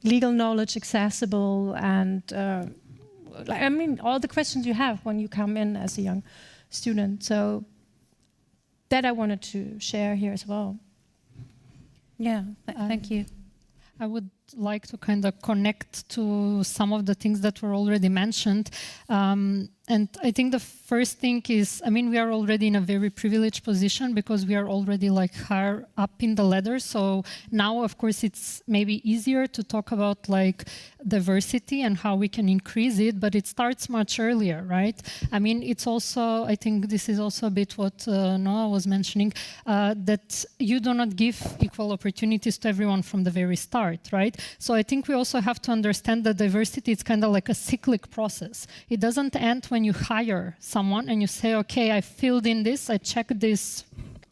legal knowledge accessible and I mean, all the questions you have when you come in as a young student. So that I wanted to share here as well. Yeah, thank you. I would like to kind of connect to some of the things that were already mentioned. And I think the first thing is, I mean, we are already in a very privileged position because we are already like higher up in the ladder. So now, of course, it's maybe easier to talk about like diversity and how we can increase it, but it starts much earlier, right? I mean, it's also, I think this is also a bit what Noah was mentioning, that you do not give equal opportunities to everyone from the very start, right? So I think we also have to understand that diversity is kind of like a cyclic process. It doesn't end when you hire someone and you say, okay, I filled in this, I checked this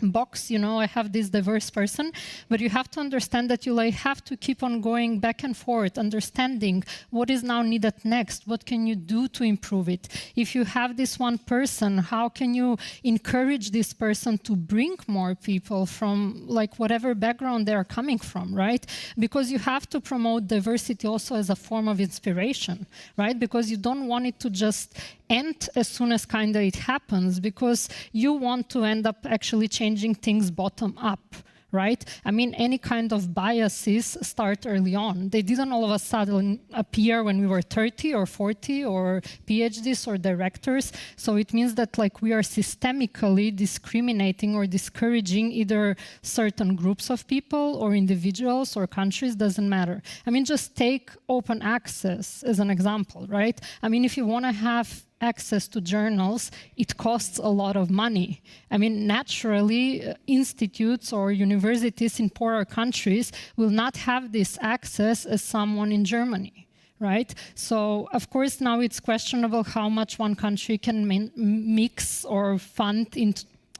box, you know, I have this diverse person, but you have to understand that you like have to keep on going back and forth, understanding what is now needed next, what can you do to improve it. If you have this one person, how can you encourage this person to bring more people from like whatever background they are coming from, right? Because you have to promote diversity also as a form of inspiration, right? Because you don't want it to just end as soon as kind of it happens, because you want to end up actually changing things bottom up, right? I mean, any kind of biases start early on. They didn't all of a sudden appear when we were 30 or 40 or PhDs or directors. So it means that like we are systemically discriminating or discouraging either certain groups of people or individuals or countries, doesn't matter. I mean, just take open access as an example, right? I mean, if you want to have access to journals, it costs a lot of money. I mean, naturally, institutes or universities in poorer countries will not have this access as someone in Germany, right? So, of course, now it's questionable how much one country can mix or fund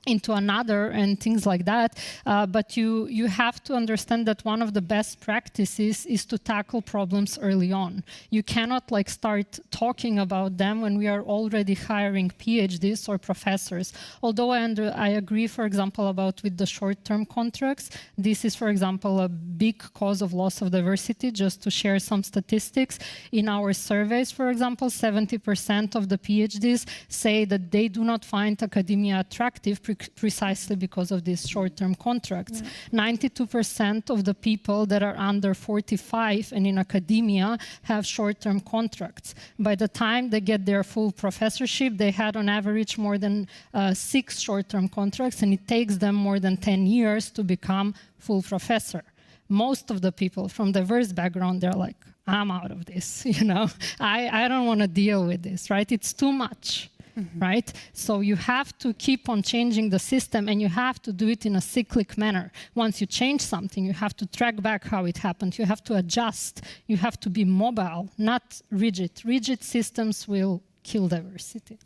into another and things like that. But you have to understand that one of the best practices is to tackle problems early on. You cannot like start talking about them when we are already hiring PhDs or professors. Although I agree, for example, about with the short-term contracts. This is, for example, a big cause of loss of diversity. Just to share some statistics, in our surveys, for example, 70% of the PhDs say that they do not find academia attractive precisely because of these short-term contracts. 92% of the people that are under 45 and in academia have short-term contracts. By the time they get their full professorship, they had on average more than 6 short-term contracts, and it takes them more than 10 years to become full professor. Most of the people from diverse background, they're like, I'm out of this, you know, I don't want to deal with this, right? It's too much. Right? So you have to keep on changing the system, and you have to do it in a cyclic manner. Once you change something, you have to track back how it happened. You have to adjust. You have to be mobile, not rigid. Rigid systems will kill diversity.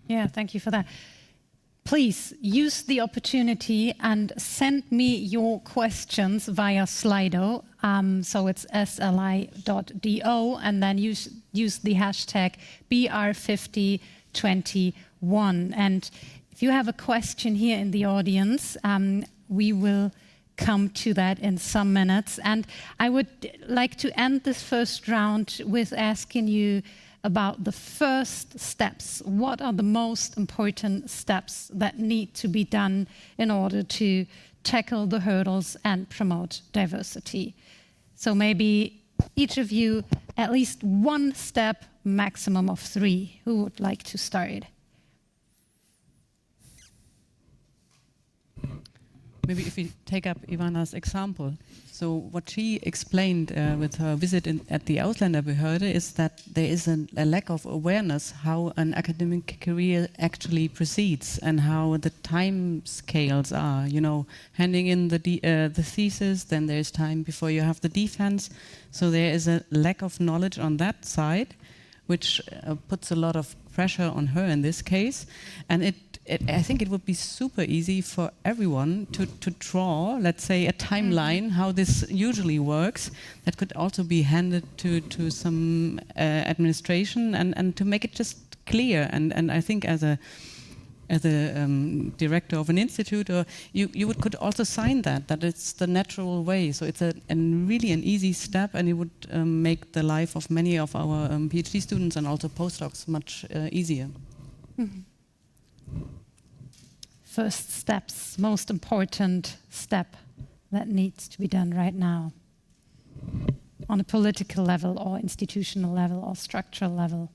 Yeah, thank you for that. Please use the opportunity and send me your questions via Slido. So it's sli.do, and then use the hashtag BR5021. And If you have a question here in the audience, we will come to that in some minutes. And I would like to end this first round with asking you about the first steps. What are the most important steps that need to be done in order to tackle the hurdles and promote diversity? So maybe each of you, at least one step, maximum of 3. Who would like to start? Maybe if we take up Ivana's example. So what she explained with her visit at the Ausländerbehörde is that there is a lack of awareness how an academic career actually proceeds and how the time scales are. You know, handing in the thesis, then there's time before you have the defense. So there is a lack of knowledge on that side, which puts a lot of pressure on her in this case. And I think it would be super easy for everyone to draw, let's say, a timeline, how this usually works, that could also be handed to some administration and to make it just clear. And I think as a director of an institute, or you could also sign that it's the natural way. So it's really an easy step, and it would make the life of many of our PhD students and also postdocs much easier. Mm-hmm. First steps, most important step that needs to be done right now on a political level or institutional level or structural level?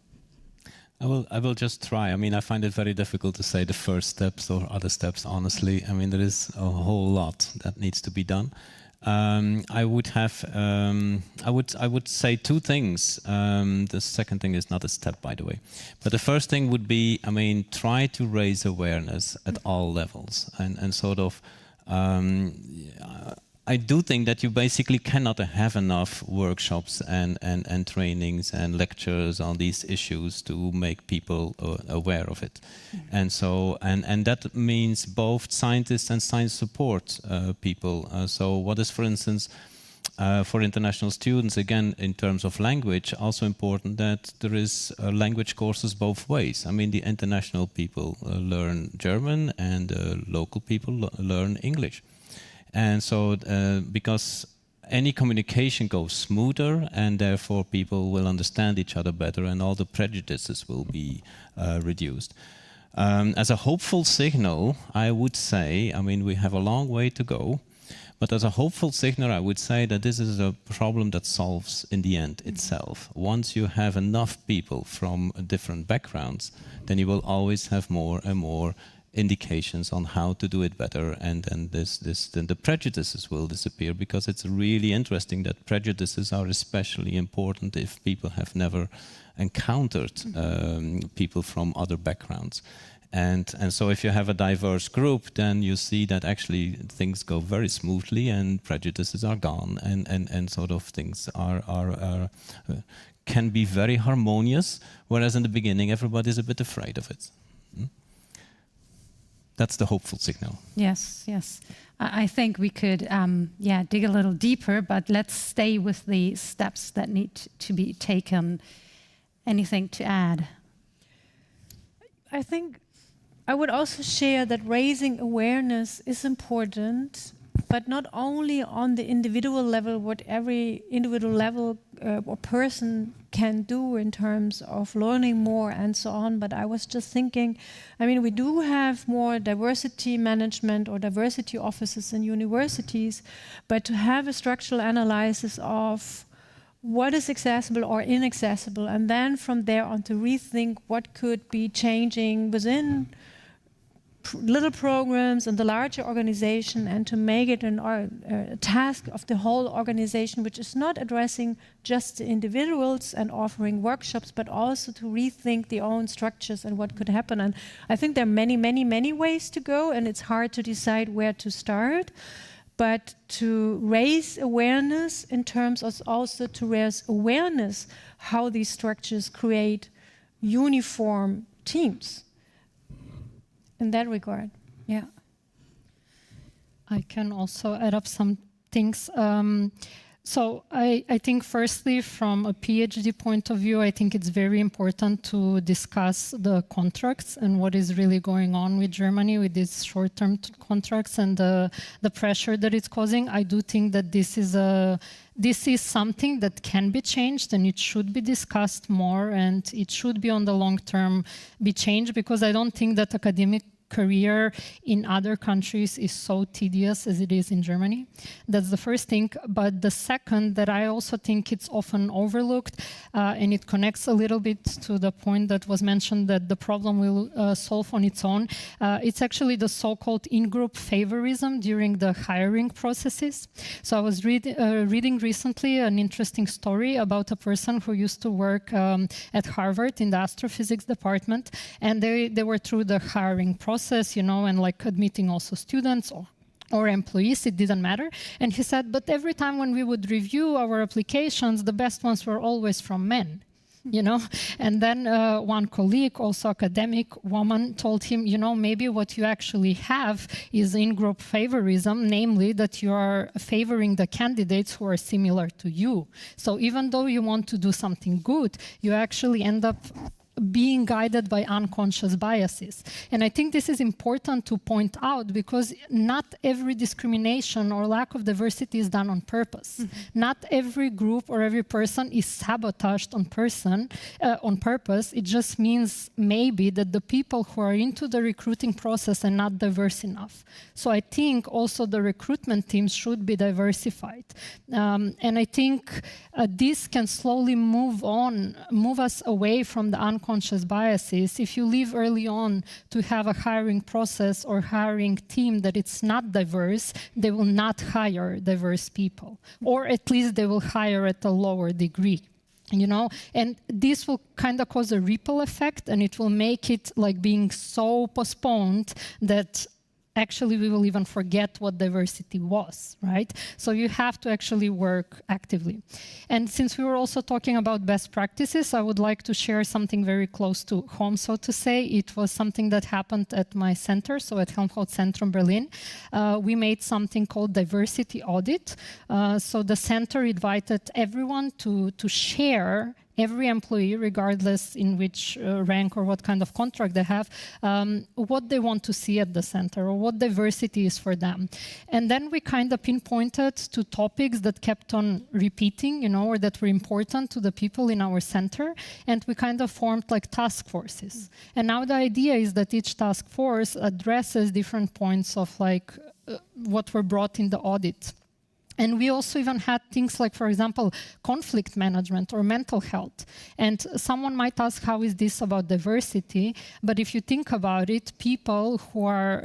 I will just try. I mean, I find it very difficult to say the first steps or other steps, honestly. I mean, there is a whole lot that needs to be done. I would say 2 things. The second thing is not a step, by the way. But the first thing would be, I mean, try to raise awareness at all levels and sort of. I do think that you basically cannot have enough workshops and trainings and lectures on these issues to make people aware of it. And so and that means both scientists and science support people. So what is, for instance, for international students, again, in terms of language, also important that there is language courses both ways. I mean, the international people learn German and local people learn English. And so, because any communication goes smoother, and therefore people will understand each other better, and all the prejudices will be reduced. As a hopeful signal, I would say, I mean, we have a long way to go, but as a hopeful signal, I would say that this is a problem that solves in the end itself. Once you have enough people from different backgrounds, then you will always have more and more indications on how to do it better, and then the prejudices will disappear, because it's really interesting that prejudices are especially important if people have never encountered people from other backgrounds. And so if you have a diverse group, then you see that actually things go very smoothly and prejudices are gone, and sort of things can be very harmonious, whereas in the beginning everybody's a bit afraid of it. That's the hopeful signal. Yes, yes. I think we could, dig a little deeper, but let's stay with the steps that need to be taken. Anything to add? I think I would also share that raising awareness is important, but not only on the individual level, what every individual level or person can do in terms of learning more and so on. But I was just thinking, I mean, we do have more diversity management or diversity offices in universities, but to have a structural analysis of what is accessible or inaccessible, and then from there on to rethink what could be changing within little programs and the larger organization, and to make it a task of the whole organization, which is not addressing just the individuals and offering workshops, but also to rethink the own structures and what could happen. And I think there are many, many, many ways to go, and it's hard to decide where to start. But to raise awareness in terms of also to raise awareness how these structures create uniform teams. In that regard, yeah. I can also add up some things. So I think firstly, from a PhD point of view, I think it's very important to discuss the contracts and what is really going on with Germany with these short-term contracts and the pressure that it's causing. I do think that this is something that can be changed and it should be discussed more and it should be on the long term be changed, because I don't think that academic career in other countries is so tedious as it is in Germany. That's the first thing. But the second, that I also think it's often overlooked, and it connects a little bit to the point that was mentioned that the problem will solve on its own. It's actually the so-called in-group favorism during the hiring processes. So I was reading recently an interesting story about a person who used to work at Harvard in the astrophysics department, and they were through the hiring process, and like admitting also students or employees, it didn't matter. And he said, but every time when we would review our applications, the best ones were always from men. And then one colleague, also academic woman, told him, maybe what you actually have is in-group favorism, namely that you are favoring the candidates who are similar to you. So even though you want to do something good, you actually end up being guided by unconscious biases. And I think this is important to point out, because not every discrimination or lack of diversity is done on purpose. Mm-hmm. Not every group or every person is sabotaged on purpose. It just means maybe that the people who are into the recruiting process are not diverse enough. So I think also the recruitment teams should be diversified. And I think this can slowly move us away from the unconscious biases. If you leave early on to have a hiring process or hiring team that it's not diverse, they will not hire diverse people, or at least they will hire at a lower degree. And this will kind of cause a ripple effect, and it will make it like being so postponed that actually we will even forget what diversity was, right? So you have to actually work actively. And since we were also talking about best practices, I would like to share something very close to home, so to say. It was something that happened at my center, so at Helmholtz-Zentrum Berlin. We made something called diversity audit. So the center invited everyone to share, every employee, regardless in which rank or what kind of contract they have, what they want to see at the center or what diversity is for them. And then we kind of pinpointed to topics that kept on repeating, or that were important to the people in our center. And we kind of formed like task forces. And now the idea is that each task force addresses different points of what were brought in the audit. And we also even had things like, for example, conflict management or mental health. And someone might ask, how is this about diversity? But if you think about it, people who are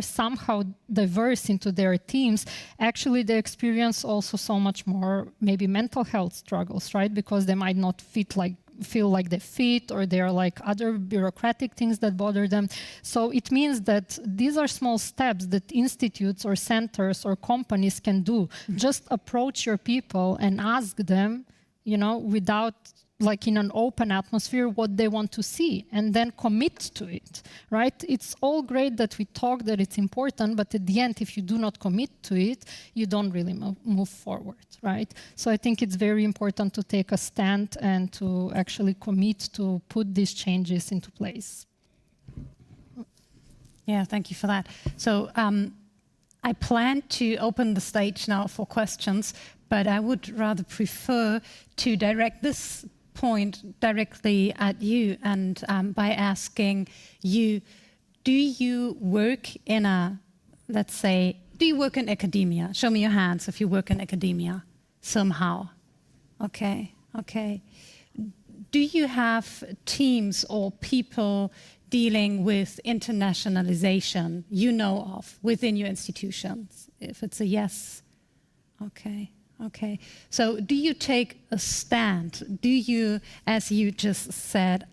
somehow diverse into their teams, actually they experience also so much more maybe mental health struggles, right? Because they might not feel like they fit, or there are like other bureaucratic things that bother them. So it means that these are small steps that institutes or centers or companies can do. Mm-hmm. Just approach your people and ask them, without like in an open atmosphere, what they want to see, and then commit to it, right? It's all great that we talk that it's important, but at the end, if you do not commit to it, you don't really move forward, right? So I think it's very important to take a stand and to actually commit to put these changes into place. Yeah, thank you for that. So I plan to open the stage now for questions, but I would rather prefer to direct this point directly at you, and by asking you, do you work in do you work in academia? Show me your hands if you work in academia somehow. Okay. Do you have teams or people dealing with internationalization of within your institutions? If it's a yes, okay. So do you take a stand? Do you, as you just said,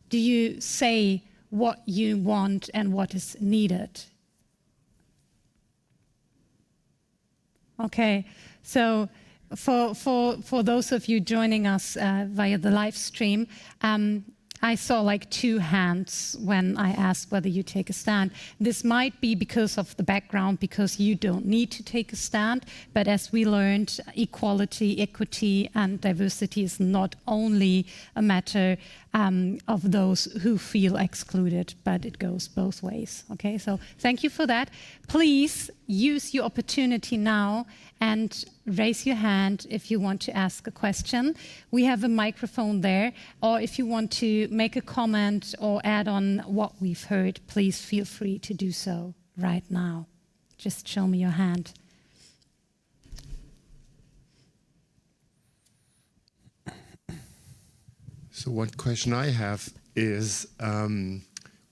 do you say what you want and what is needed? Okay, so for those of you joining us via the live stream, I saw like 2 hands when I asked whether you take a stand. This might be because of the background, because you don't need to take a stand, but as we learned, equality, equity, and diversity is not only a matter of those who feel excluded, but it goes both ways. Okay, so thank you for that. Please use your opportunity now and raise your hand if you want to ask a question. We have a microphone there, or if you want to make a comment or add on what we've heard, please feel free to do so right now. Just show me your hand. So one question I have is,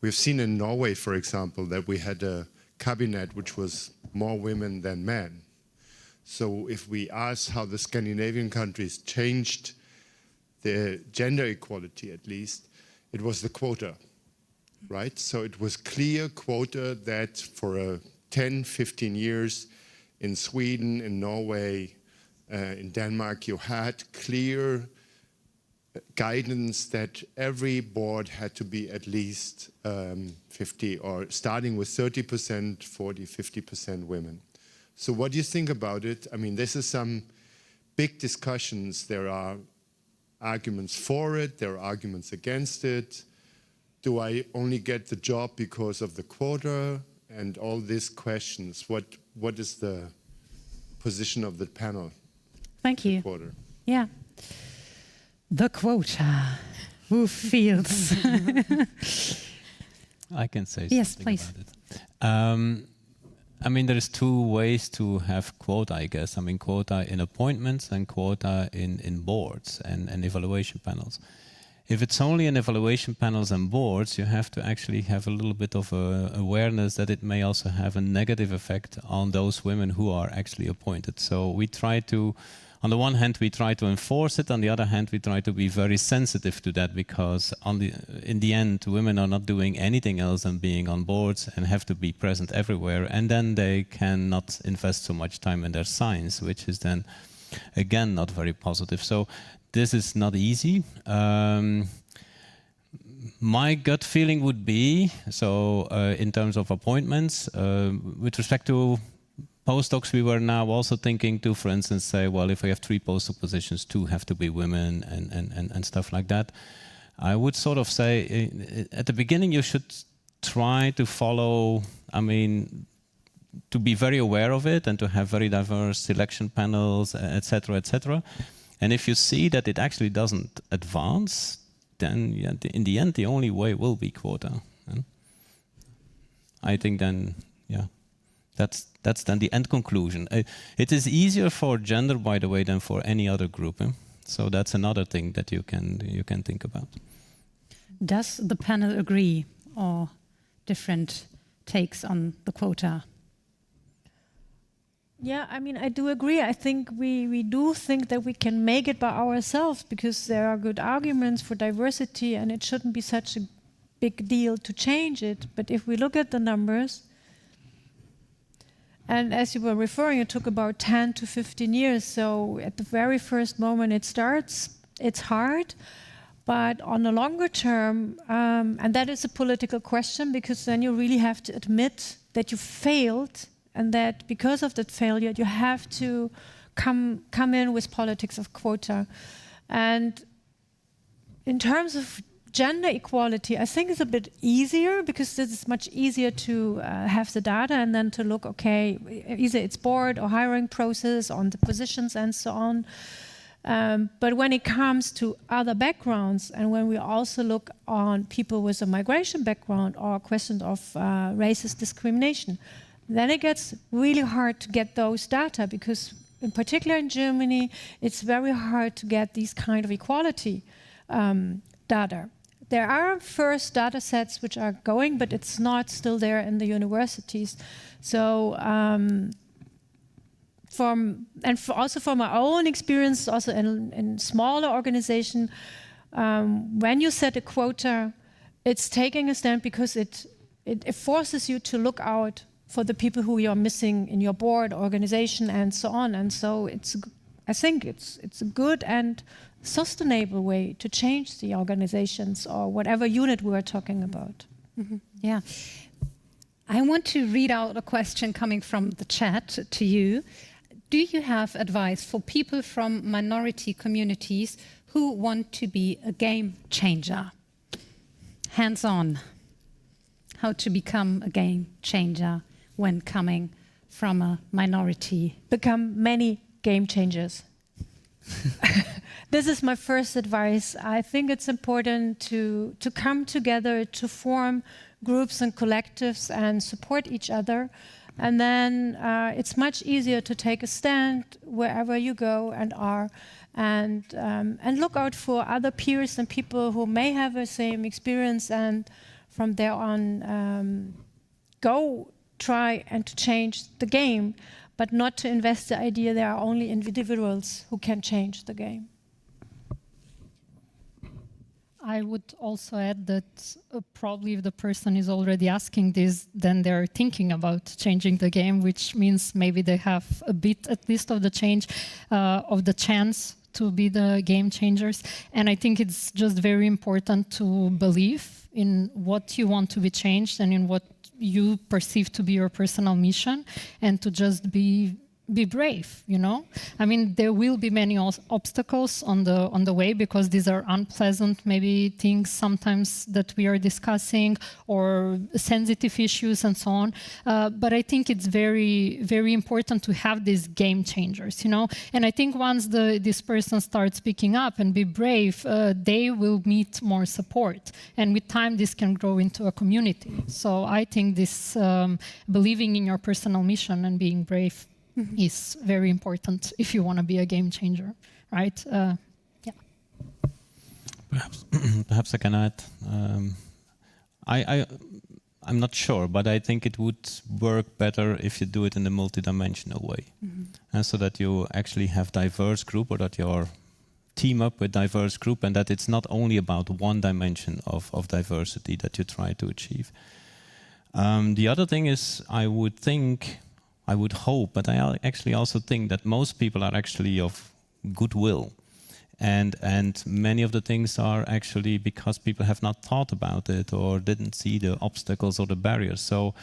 we've seen in Norway, for example, that we had a cabinet which was more women than men. So if we ask how the Scandinavian countries changed their gender equality, at least, it was the quota, right? So it was clear quota that for 10, 15 years in Sweden, in Norway, in Denmark, you had clear guidance that every board had to be at least 50, or starting with 30%, 40, 50% women. So what do you think about it? I mean, this is some big discussions. There are arguments for it, there are arguments against it. Do I only get the job because of the quota? And all these questions. What is the position of the panel? Thank you. Quota? Yeah. The quota. Who feels? I can say Yes, something please. about it. I mean, there's 2 ways to have quota, I guess. I mean, quota in appointments and quota in boards and evaluation panels. If it's only in evaluation panels and boards, you have to actually have a little bit of awareness that it may also have a negative effect on those women who are actually appointed. So we try to, on the one hand, we try to enforce it. On the other hand, we try to be very sensitive to that, because in the end, women are not doing anything else than being on boards and have to be present everywhere. And then they cannot invest so much time in their science, which is then, again, not very positive. So this is not easy. My gut feeling would be, so in terms of appointments, with respect to postdocs, we were now also thinking to, for instance, say, well, if we have 3 postdoc positions, 2 have to be women and stuff like that. I would sort of say, at the beginning, you should try to follow, I mean, to be very aware of it and to have very diverse selection panels, etc., etc. And if you see that it actually doesn't advance, then yeah, in the end, the only way will be quota. I think then, yeah. That's then the end conclusion. It is easier for gender, by the way, than for any other group. So that's another thing that you can think about. Does the panel agree, or different takes on the quota? Yeah, I mean, I do agree. I think we do think that we can make it by ourselves, because there are good arguments for diversity, and it shouldn't be such a big deal to change it. But if we look at the numbers, and as you were referring, it took about 10 to 15 years. So at the very first moment it starts, it's hard. But on a longer term, and that is a political question, because then you really have to admit that you failed, and that because of that failure, you have to come in with politics of quota. And in terms of gender equality, I think it's a bit easier, because it's much easier to have the data and then to look, okay, either it's board or hiring process on the positions and so on. But when it comes to other backgrounds, and when we also look on people with a migration background or questions of racist discrimination, then it gets really hard to get those data, because in particular in Germany, it's very hard to get these kind of equality data. There are first data sets which are going, but it's not still there in the universities. So also from my own experience, also in smaller organization, when you set a quota, it's taking a stand, because it forces you to look out for the people who you're missing in your board, organization, and so on. And so it's I think it's a good and sustainable way to change the organizations or whatever unit we are talking about. Yeah. I want to read out a question coming from the chat to you. Do you have advice for people from minority communities who want to be a game changer? Hands on. How to become a game changer when coming from a minority? Become many game changers. This is my first advice. I think it's important to come together, to form groups and collectives and support each other. And then it's much easier to take a stand wherever you go and are, and look out for other peers and people who may have the same experience, and from there on go try and to change the game, but not to invest the idea there are only individuals who can change the game. I would also add that probably if the person is already asking this, then they're thinking about changing the game, which means maybe they have a bit at least of the change, of the chance to be the game changers. And I think it's just very important to believe in what you want to be changed and in what you perceive to be your personal mission, and to just be brave, you know? I mean, there will be many obstacles on the way, because these are unpleasant, maybe things sometimes that we are discussing, or sensitive issues and so on. But I think it's very, very important to have these game changers, you know? And I think once this person starts speaking up and be brave, they will meet more support. And with time, this can grow into a community. So I think this believing in your personal mission and being brave is very important if you want to be a game changer, right? Yeah. Perhaps I can add. I'm not sure, but I think it would work better if you do it in a multidimensional way, and so that you actually have diverse group, or that you team up with diverse group, and that it's not only about one dimension of diversity that you try to achieve. The other thing is, I would hope, but I actually also think that most people are actually of goodwill. And many of the things are actually because people have not thought about it or didn't see the obstacles or the barriers. So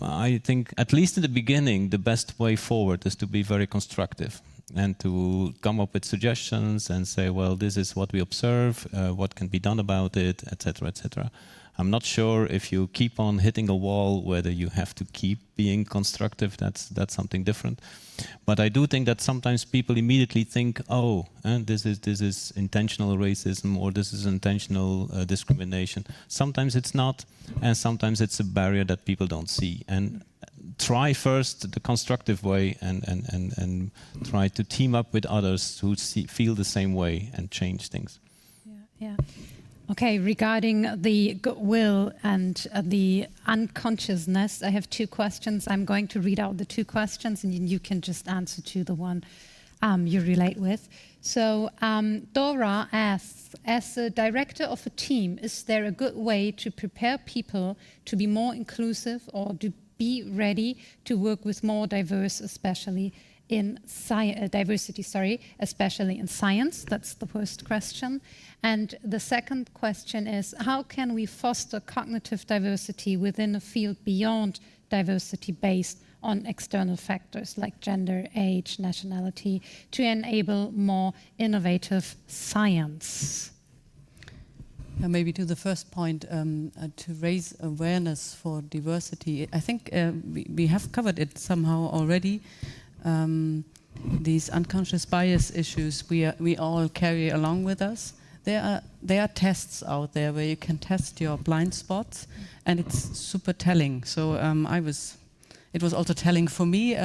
I think, at least in the beginning, the best way forward is to be very constructive and to come up with suggestions and say, well, this is what we observe, what can be done about it, etc., etc. I'm not sure if you keep on hitting a wall whether you have to keep being constructive. That's something different. But I do think that sometimes people immediately think, oh, this is intentional racism, or this is intentional discrimination. Sometimes it's not, and sometimes it's a barrier that people don't see. And try first the constructive way, and try to team up with others who feel the same way and change things. Yeah. Okay, regarding the goodwill and the unconsciousness, I have two questions. I'm going to read out the two questions, and you can just answer to the one you relate with. So Dora asks, as a director of a team, is there a good way to prepare people to be more inclusive, or to be ready to work with more diverse, especially in especially in science? That's the first question. And the second question is, how can we foster cognitive diversity within a field beyond diversity based on external factors like gender, age, nationality, to enable more innovative science? Maybe to the first point, to raise awareness for diversity, I think we have covered it somehow already. These unconscious bias issues we all carry along with us. There are tests out there where you can test your blind spots, and it's super telling. So it was also telling for me.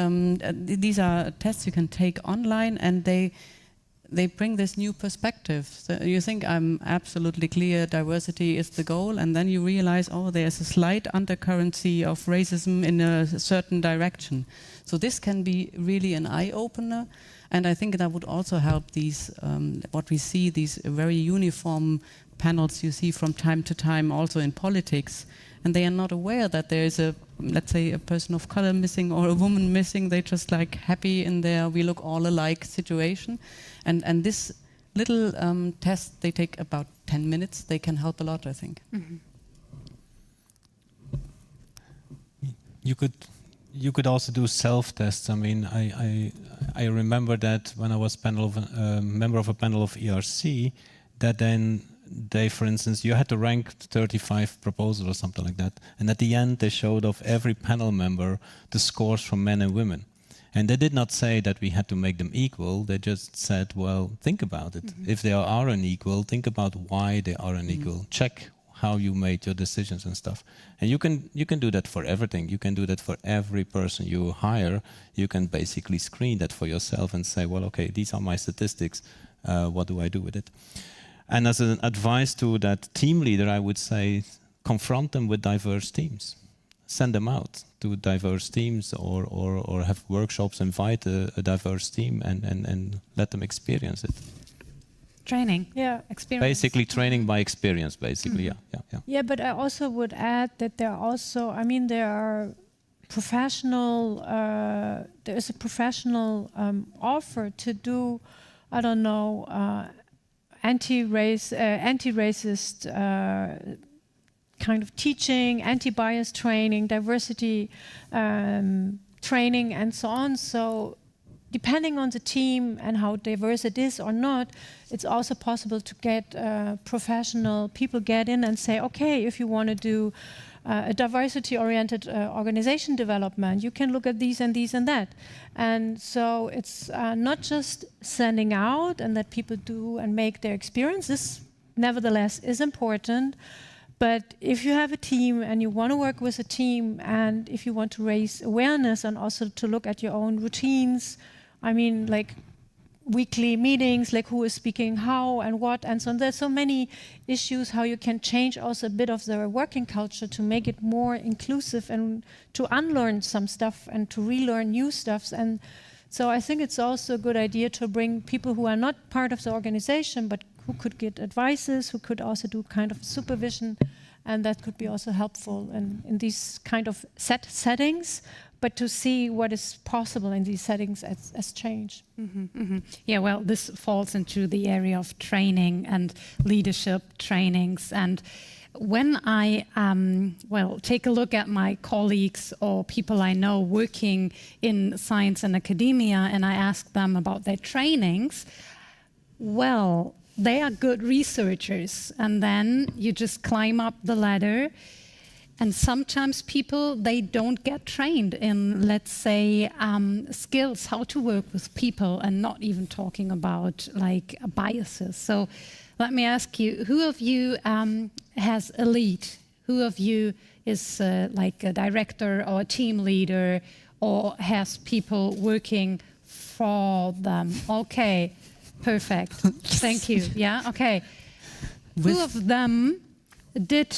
These are tests you can take online, and they bring this new perspective. So you think, I'm absolutely clear, diversity is the goal, and then you realize, oh, there's a slight undercurrency of racism in a certain direction. So this can be really an eye-opener, and I think that would also help these, what we see, these very uniform panels you see from time to time also in politics, and they are not aware that there is a, let's say, a person of color missing or a woman missing. They just like happy in their we look all alike situation, and this little test, they take about 10 minutes. They can help a lot, I think. Mm-hmm. You could also do self-tests. I mean, I remember that when I was member of a panel of ERC, that then they, for instance, you had to rank 35 proposals or something like that, and at the end they showed of every panel member the scores from men and women. And they did not say that we had to make them equal. They just said, well, think about it. Mm-hmm. If they are unequal, think about why they are unequal. Mm-hmm. Check how you made your decisions and stuff. And you can do that for everything. You can do that for every person you hire. You can basically screen that for yourself and say, well, okay, these are my statistics. What do I do with it? And as an advice to that team leader, I would say, confront them with diverse teams. Send them out to diverse teams, or have workshops, invite a diverse team and let them experience it. Training, experience. Basically training by experience, basically, mm-hmm. Yeah, but I also would add that there are also, I mean, there are professional, there is a professional offer to do, I don't know, anti-racist kind of teaching, anti-bias training, diversity training, and so on. So depending on the team and how diverse it is or not, it's also possible to get professional people get in and say, okay, if you want to do a diversity-oriented organization development, you can look at these and these and that. And so it's not just sending out and that people do and make their experience. This, nevertheless, is important. But if you have a team and you want to work with a team, and if you want to raise awareness and also to look at your own routines, I mean, like weekly meetings, like who is speaking how and what, and so on. There's so many issues how you can change also a bit of the working culture to make it more inclusive and to unlearn some stuff and to relearn new stuff. And so I think it's also a good idea to bring people who are not part of the organization, but who could get advices, who could also do kind of supervision, and that could be also helpful in these kind of settings, but to see what is possible in these settings as change. Mm-hmm, mm-hmm. Yeah, well, this falls into the area of training and leadership trainings. And when I, take a look at my colleagues or people I know working in science and academia, and I ask them about their trainings, well, they are good researchers, and then you just climb up the ladder. And sometimes people, they don't get trained in, let's say, skills, how to work with people, and not even talking about like biases. So let me ask you, who of you has a lead? Who of you is like a director or a team leader, or has people working for them? Okay, perfect. Thank you. Yeah, okay. Who of them did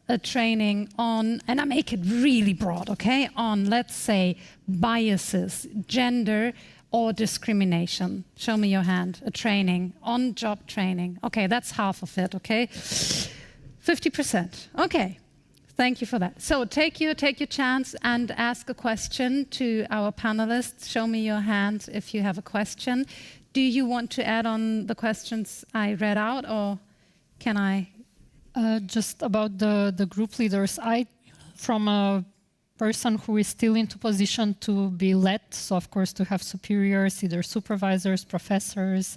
a training on, and I make it really broad, okay, on, let's say, biases, gender, or discrimination? Show me your hand. A training, on-job training. Okay, that's half of it, okay? 50%. Okay, thank you for that. So take your chance and ask a question to our panelists. Show me your hand if you have a question. Do you want to add on the questions I read out, or can I? Just about the group leaders, from a person who is still into position to be led, so of course to have superiors, either supervisors, professors,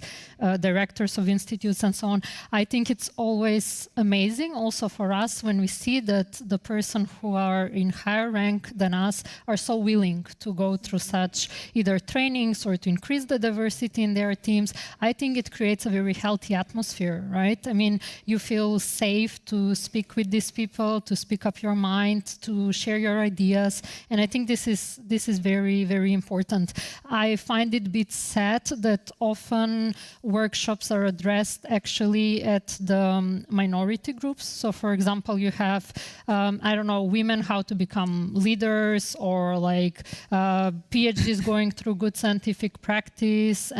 directors of institutes and so on, I think it's always amazing also for us when we see that the person who are in higher rank than us are so willing to go through such either trainings or to increase the diversity in their teams. I think it creates a very healthy atmosphere, right? I mean, you feel safe to speak with these people, to speak up your mind, to share your ideas, ideas. And I think this is very, very important. I find it a bit sad that often workshops are addressed actually at the minority groups. So for example, you have, I don't know, women how to become leaders, or like PhDs going through good scientific practice,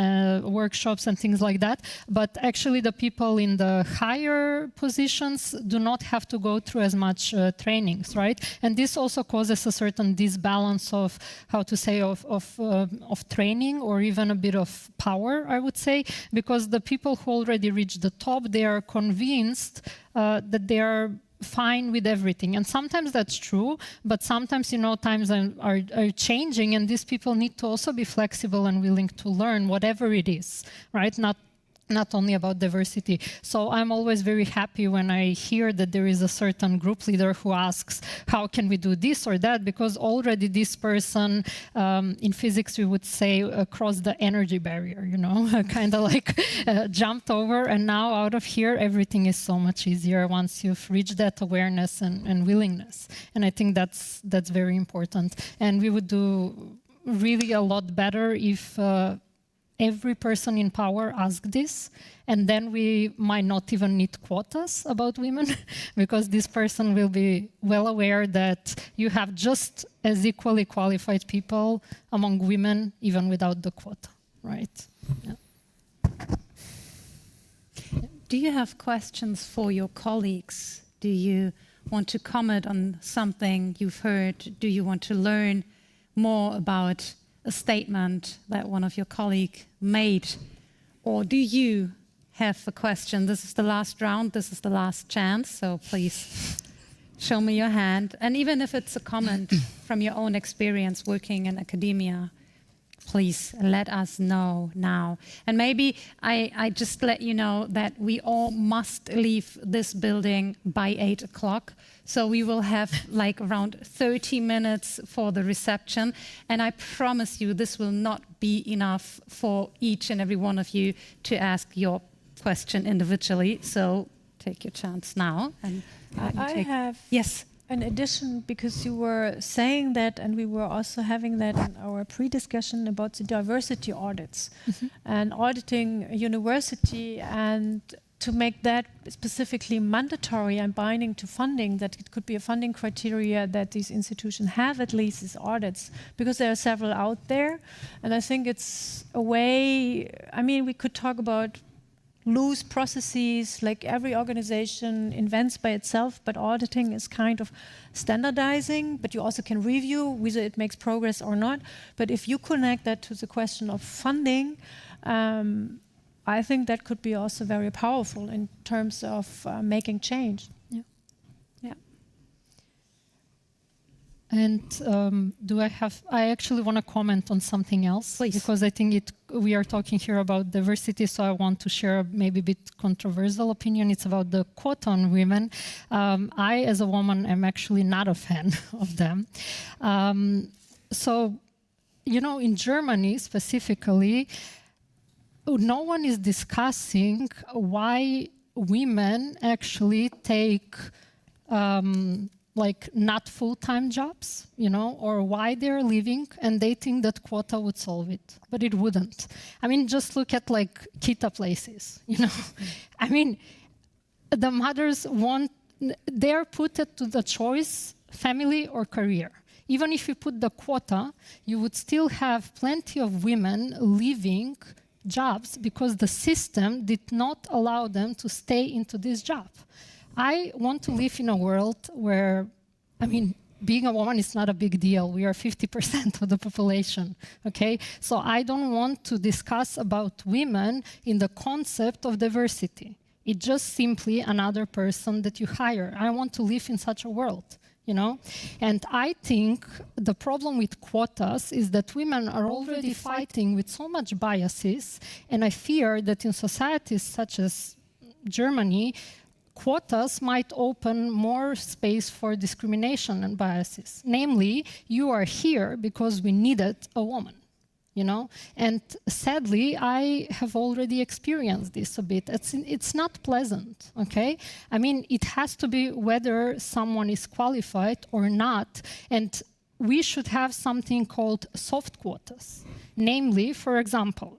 workshops and things like that. But actually the people in the higher positions do not have to go through as much trainings, right? And this also causes a certain disbalance of, how to say, of training, or even a bit of power, I would say, because the people who already reached the top, they are convinced that they are fine with everything. And sometimes that's true, but sometimes, you know, times are changing, and these people need to also be flexible and willing to learn whatever it is, right? Not only about diversity. So I'm always very happy when I hear that there is a certain group leader who asks, how can we do this or that? Because already this person, in physics we would say, crossed the energy barrier, you know, kind of like jumped over, and now out of here everything is so much easier once you've reached that awareness and willingness. And I think that's very important. And we would do really a lot better if every person in power asked this, and then we might not even need quotas about women, because this person will be well aware that you have just as equally qualified people among women, even without the quota, right? Yeah. Do you have questions for your colleagues? Do you want to comment on something you've heard? Do you want to learn more about a statement that one of your colleagues made? Or do you have a question? This is the last round, this is the last chance, so please show me your hand. And even if it's a comment from your own experience working in academia, please let us know now. And maybe I just let you know that we all must leave this building by 8 o'clock. So we will have like around 30 minutes for the reception. And I promise you, this will not be enough for each and every one of you to ask your question individually. So take your chance now. And I have an addition, because you were saying that, and we were also having that in our pre-discussion about the diversity audits and auditing a university, and to make that specifically mandatory and binding to funding, that it could be a funding criteria that these institutions have, at least these audits, because there are several out there. And I think it's a way, I mean, we could talk about loose processes, like every organization invents by itself, but auditing is kind of standardizing, but you also can review whether it makes progress or not. But if you connect that to the question of funding, I think that could be also very powerful in terms of making change. Yeah. Yeah. And I actually want to comment on something else. Please. Because I think we are talking here about diversity, so I want to share maybe a bit controversial opinion. It's about the quota on women. I, as a woman, am actually not a fan of them. So, you know, in Germany specifically, no one is discussing why women actually take like not full-time jobs, you know, or why they're leaving, and they think that quota would solve it, but it wouldn't. I mean, just look at like Kita places, you know. I mean, the mothers they're put to the choice, family or career. Even if you put the quota, you would still have plenty of women leaving jobs because the system did not allow them to stay into this job. I want to live in a world where, I mean, being a woman is not a big deal. We are 50% of the population, okay? So I don't want to discuss about women in the concept of diversity. It's just simply another person that you hire. I want to live in such a world, you know? And I think the problem with quotas is that women are already fighting with so much biases, and I fear that in societies such as Germany, quotas might open more space for discrimination and biases. Namely, you are here because we needed a woman, you know? And sadly, I have already experienced this a bit. It's not pleasant, okay? I mean, it has to be whether someone is qualified or not. And we should have something called soft quotas. Namely, for example,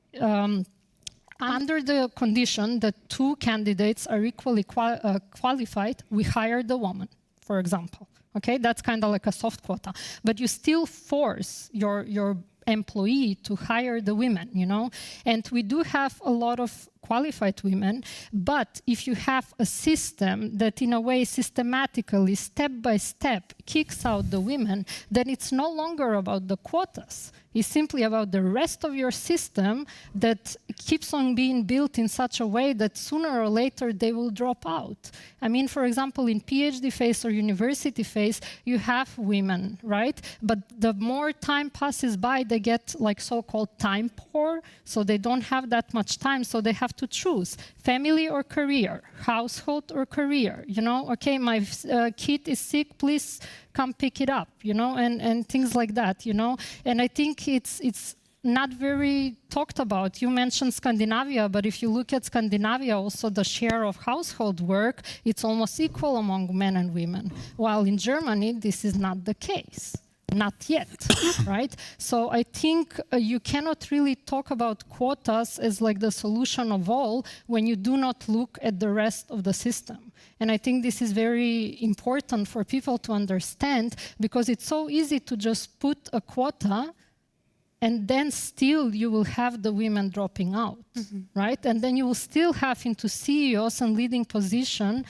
under the condition that 2 candidates are equally qualified, we hire the woman, for example. Okay, that's kind of like a soft quota. But you still force your employee to hire the women, you know? And we do have a lot of qualified women, but if you have a system that in a way systematically, step by step, kicks out the women, then it's no longer about the quotas. It's simply about the rest of your system that keeps on being built in such a way that sooner or later they will drop out. I mean, for example, in PhD phase or university phase, you have women, right? But the more time passes by, they get like so-called time poor, so they don't have that much time, so they have to choose family or career, household or career, you know? Okay, my kid is sick, please come pick it up, you know, and things like that, you know. And I think it's not very talked about. You mentioned Scandinavia, but if you look at Scandinavia, also the share of household work, it's almost equal among men and women. While in Germany, this is not the case. Not yet, right? So I think you cannot really talk about quotas as like the solution of all when you do not look at the rest of the system. And I think this is very important for people to understand, because it's so easy to just put a quota and then still you will have the women dropping out, right? And then you will still have into CEOs and leading position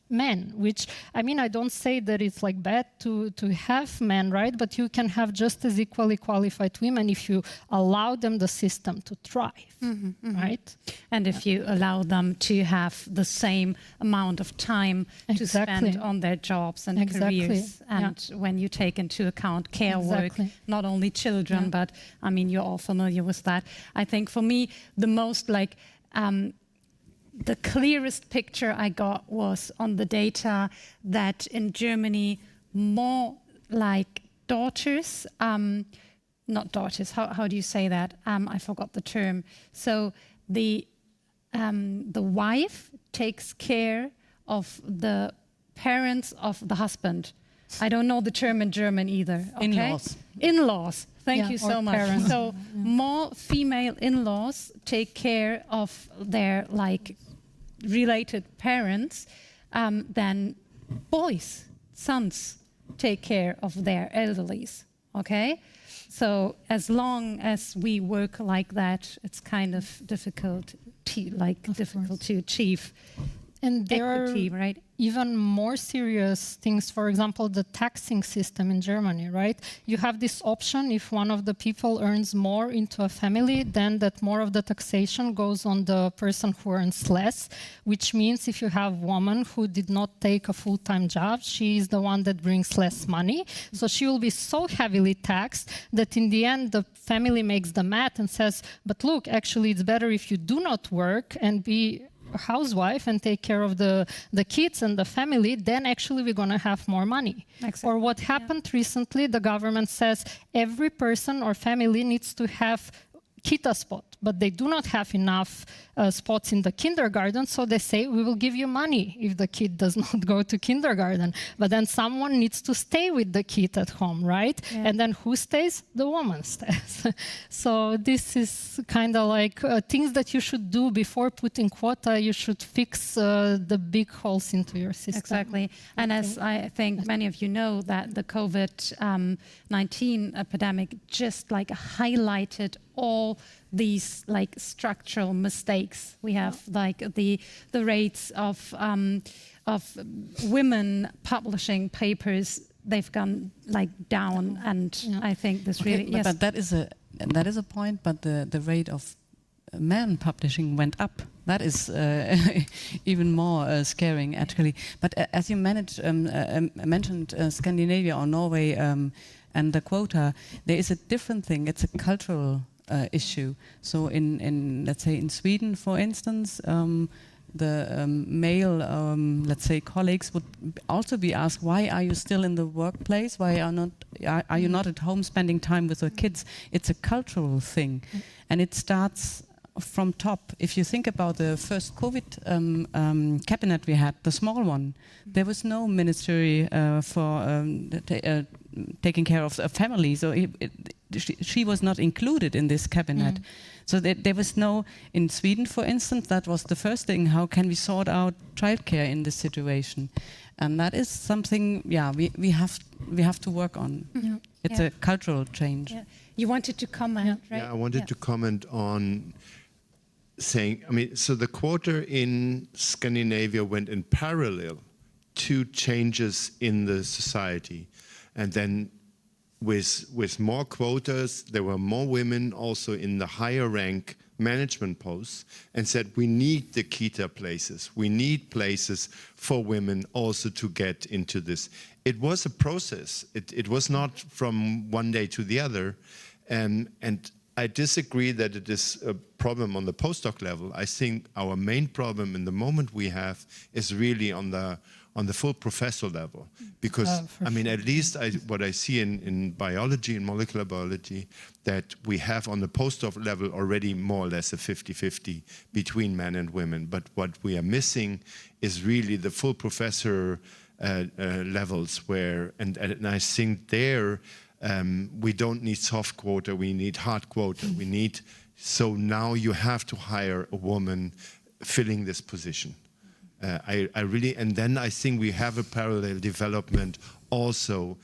men, which, I mean, I don't say that it's like bad to have men, right? But you can have just as equally qualified women if you allow them the system to thrive, right? And if you allow them to have the same amount of time to spend on their jobs and careers. And when you take into account care work, not only children, but I mean, you're all familiar with that. I think for me, the most like, the clearest picture I got was on the data that in Germany, more like daughters, not daughters, how do you say that? I forgot the term. So the wife takes care of the parents of the husband. I don't know the term in German either. Okay? In-laws. In-laws. Thank you so much. Parents. So more female in-laws take care of their like related parents than boys, sons, take care of their elderlies. Okay, so as long as we work like that, it's kind of difficult to achieve. And there equity, are right? even more serious things, for example, the taxing system in Germany, right? You have this option, if one of the people earns more into a family, then that more of the taxation goes on the person who earns less, which means if you have a woman who did not take a full-time job, she is the one that brings less money. So she will be so heavily taxed that in the end, the family makes the math and says, but look, actually it's better if you do not work and be a housewife and take care of the kids and the family, then actually we're going to have more money. Exactly. Or what happened recently, the government says every person or family needs to have kita spot, but they do not have enough spots in the kindergarten, so they say, we will give you money if the kid does not go to kindergarten. But then someone needs to stay with the kid at home, right? Yeah. And then who stays? The woman stays. So this is kind of like things that you should do before putting quota. You should fix the big holes into your system. Exactly. And as I think many of you know, that the COVID-19 epidemic just like highlighted all these like structural mistakes. We have like the rates of women publishing papers, they've gone like down, and I think this really but that is a point. But the rate of men publishing went up. That is even more scaring, actually. But as you mentioned Scandinavia or Norway and the quota, there is a different thing. It's a cultural issue. So in let's say in Sweden, for instance, the male let's say colleagues would also be asked, why are you still in the workplace? Why are you not at home spending time with the kids? It's a cultural thing, and it starts from top. If you think about the first COVID cabinet we had, the small one, there was no ministry for taking care of a family. So she was not included in this cabinet. So there was no, in Sweden, for instance, that was the first thing. How can we sort out childcare in this situation? And that is something, we have to work on. It's a cultural change. You wanted to comment, right? Yeah, I wanted to comment on saying, I mean, so the quota in Scandinavia went in parallel to changes in the society. And then with more quotas, there were more women also in the higher rank management posts, and said we need the Kita places. We need places for women also to get into this. It was a process. It was not from one day to the other. And I disagree that it is a problem on the postdoc level. I think our main problem in the moment we have is really on the full professor level. Because, I mean, at least what I see in biology and molecular biology, that we have on the postdoc level already more or less a 50-50 between men and women. But what we are missing is really the full professor levels where, and I think there, we don't need soft quota, we need hard quota. We need, so now you have to hire a woman filling this position. I really, and then I think we have a parallel development also.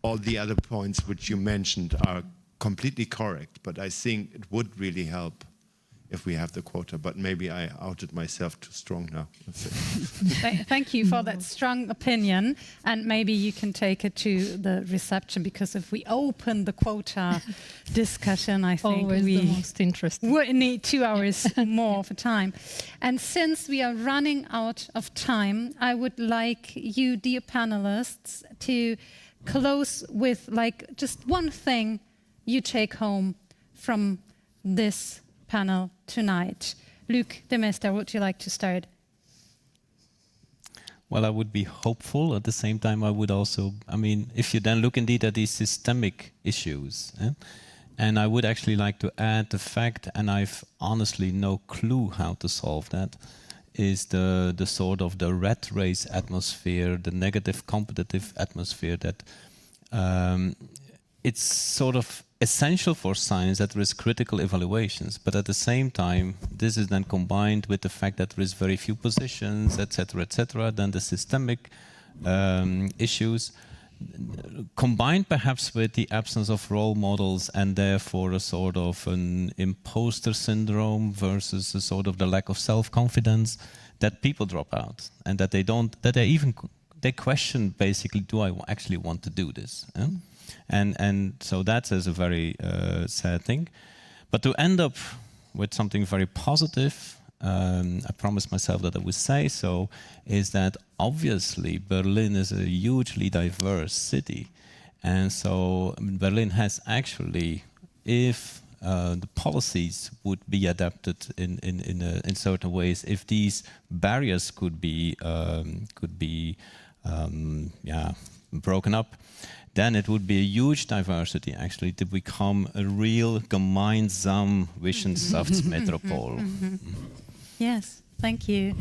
All the other points which you mentioned are completely correct, but I think it would really help if we have the quota, but maybe I outed myself too strong now. Thank you for that strong opinion, and maybe you can take it to the reception, because if we open the quota discussion, I think always we the most interesting. would need 2 hours more for time. And since we are running out of time, I would like you, dear panelists, to close with like just one thing you take home from this panel tonight. Lucha Mester, would you like to start? Well, I would be hopeful. At the same time, I would also, I mean, if you then look indeed at these systemic issues, and I would actually like to add the fact, and I've honestly no clue how to solve that, is the sort of the rat race atmosphere, the negative competitive atmosphere that it's sort of essential for science that there is critical evaluations, but at the same time, this is then combined with the fact that there is very few positions, etc., then the systemic issues, combined perhaps with the absence of role models and therefore a sort of an imposter syndrome versus a sort of the lack of self-confidence, that people drop out and that they don't, that they question basically, do I actually want to do this? And so that is a very sad thing. But to end up with something very positive, I promised myself that I would say so, is that obviously Berlin is a hugely diverse city. And so Berlin has actually, if the policies would be adapted in certain ways, if these barriers could be broken up, then it would be a huge diversity actually to become a real gemeinsam Wissenschaftsmetropole. Yes, thank you.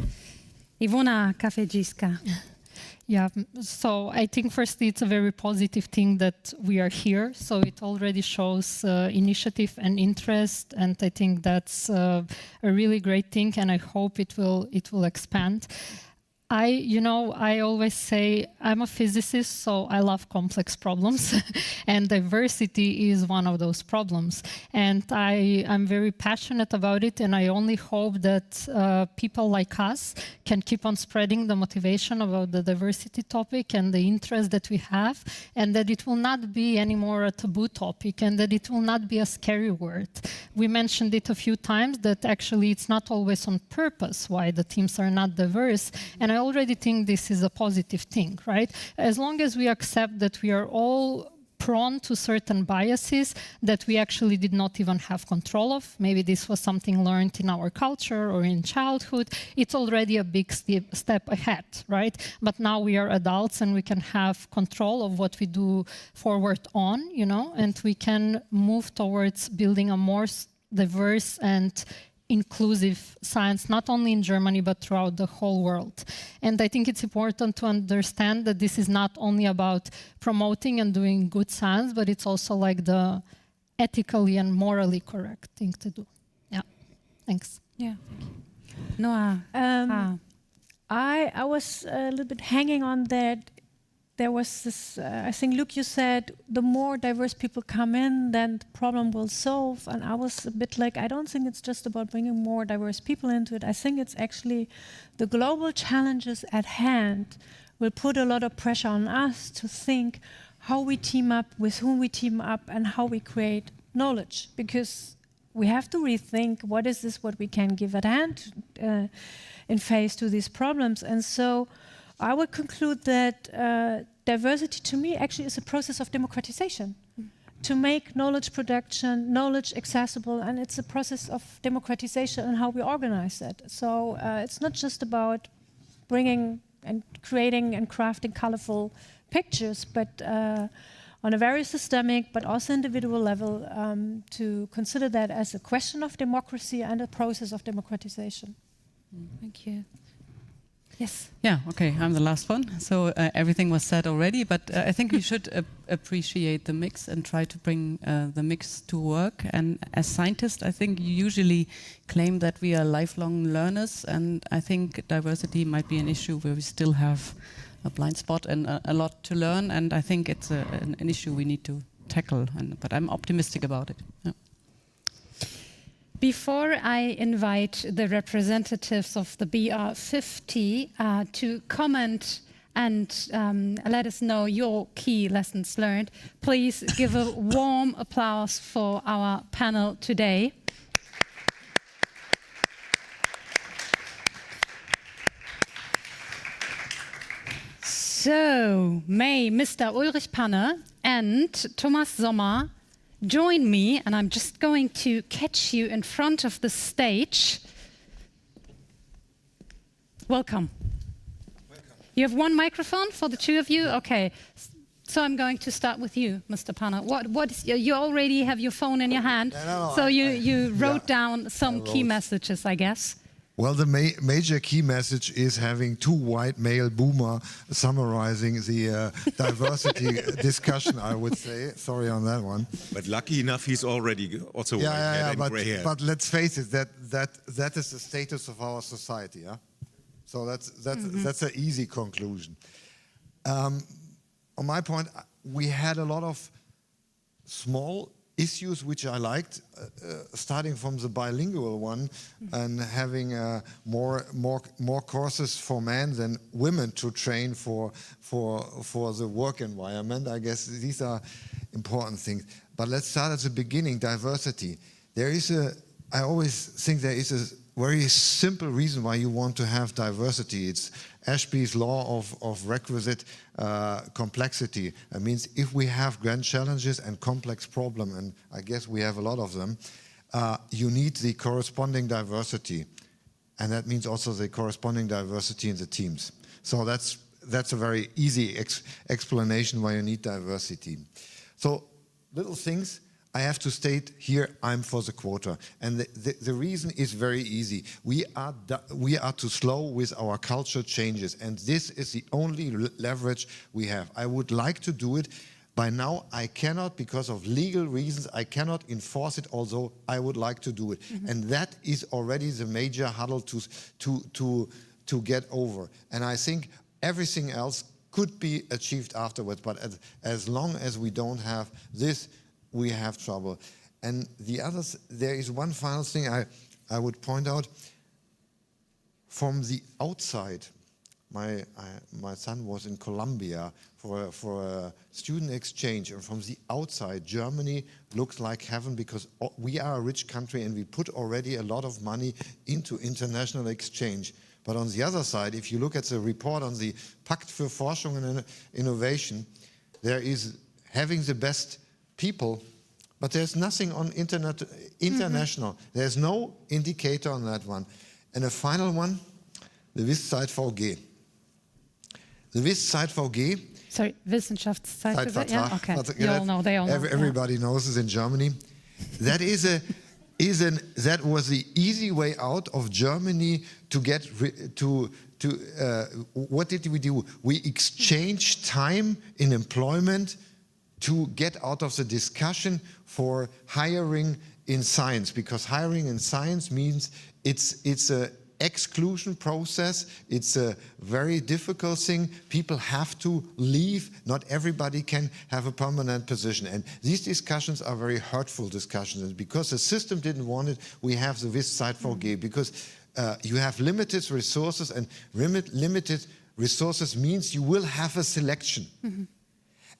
Ivona Kafedziska. Yeah, so I think firstly it's a very positive thing that we are here. So it already shows initiative and interest, and I think that's a really great thing, and I hope it will expand. I always say I'm a physicist, so I love complex problems, and diversity is one of those problems. And I'm very passionate about it, and I only hope that people like us can keep on spreading the motivation about the diversity topic and the interest that we have, and that it will not be anymore a taboo topic, and that it will not be a scary word. We mentioned it a few times that actually it's not always on purpose why the teams are not diverse, and I already think this is a positive thing, right? As long as we accept that we are all prone to certain biases that we actually did not even have control of. Maybe this was something learned in our culture or in childhood. It's already a big step ahead, right? But now we are adults and we can have control of what we do forward on, and we can move towards building a more diverse and inclusive science, not only in Germany, but throughout the whole world. And I think it's important to understand that this is not only about promoting and doing good science, but it's also like the ethically and morally correct thing to do. Yeah, thanks. Yeah, thank you. Noah. I was a little bit hanging on that. There was this, I think, Luke, you said, the more diverse people come in, then the problem will solve. And I was a bit like, I don't think it's just about bringing more diverse people into it. I think it's actually the global challenges at hand will put a lot of pressure on us to think how we team up, with whom we team up, and how we create knowledge. Because we have to rethink what is this, what we can give at hand in face to these problems. And so I would conclude that diversity to me actually is a process of democratization. To make knowledge production, knowledge accessible, and it's a process of democratization and how we organize it. So it's not just about bringing and creating and crafting colorful pictures, but on a very systemic but also individual level to consider that as a question of democracy and a process of democratization. Thank you. Yes. Yeah, okay, I'm the last one. So everything was said already, but I think we should appreciate the mix and try to bring the mix to work. And as scientists, I think you usually claim that we are lifelong learners, and I think diversity might be an issue where we still have a blind spot and a lot to learn, and I think it's an issue we need to tackle, but I'm optimistic about it. Yeah. Before I invite the representatives of the BR50 to comment and let us know your key lessons learned, please give a warm applause for our panel today. So, may Mr. Ulrich Panne and Thomas Sommer join me, and I'm just going to catch you in front of the stage. Welcome. Welcome. You have one microphone for the two of you? Okay. So I'm going to start with you, Mr. Panne. What is, you already have your phone in your hand, so you wrote down some key messages, I guess. Well, the major key message is having two white male boomer summarizing the diversity discussion, I would say. Sorry on that one. But lucky enough, he's already also white-haired and grey-haired. But let's face it, that is the status of our society. Yeah? So that's an easy conclusion. On my point, we had a lot of small issues which I liked, starting from the bilingual one and having more courses for men than women to train for the work environment. I guess these are important things. But let's start at the beginning, diversity. I always think there is a very simple reason why you want to have diversity. It's Ashby's law of requisite complexity. It means if we have grand challenges and complex problems, and I guess we have a lot of them, you need the corresponding diversity. And that means also the corresponding diversity in the teams. So that's a very easy explanation why you need diversity. So little things. I have to state here, I'm for the quota. And the reason is very easy. We are too slow with our culture changes, and this is the only leverage we have. I would like to do it. By now, I cannot, because of legal reasons, I cannot enforce it, although I would like to do it. And that is already the major hurdle to get over. And I think everything else could be achieved afterwards, but as long as we don't have this, we have trouble. And the others, there is one final thing I would point out. From the outside, my son was in Colombia for a student exchange, and from the outside, Germany looks like heaven because we are a rich country and we put already a lot of money into international exchange. But on the other side, if you look at the report on the Pakt für Forschung und Innovation, there is having the best people, but there's nothing on international. There's no indicator on that one. And a final one, the WissenschaftszeitVG. The WissenschaftszeitVG. Sorry, WissenschaftszeitVG. Yeah, okay. You all know, they all know. Everybody knows it in Germany. That is that was the easy way out of Germany to get what did we do? We exchanged time in employment to get out of the discussion for hiring in science, because hiring in science means it's a exclusion process. It's a very difficult thing. People have to leave. Not everybody can have a permanent position. And these discussions are very hurtful discussions. And because the system didn't want it, we have the Wisszeitvorgeh, because you have limited resources, and limited resources means you will have a selection. Mm-hmm.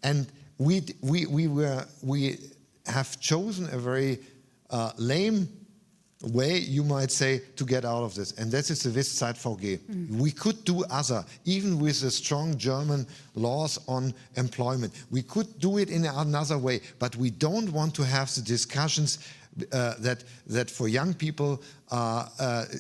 And we have chosen a very lame way, you might say, to get out of this, and that is the Wisszeitvorgeh. We could do other, even with the strong German laws on employment. We could do it in another way, but we don't want to have the discussions that for young people,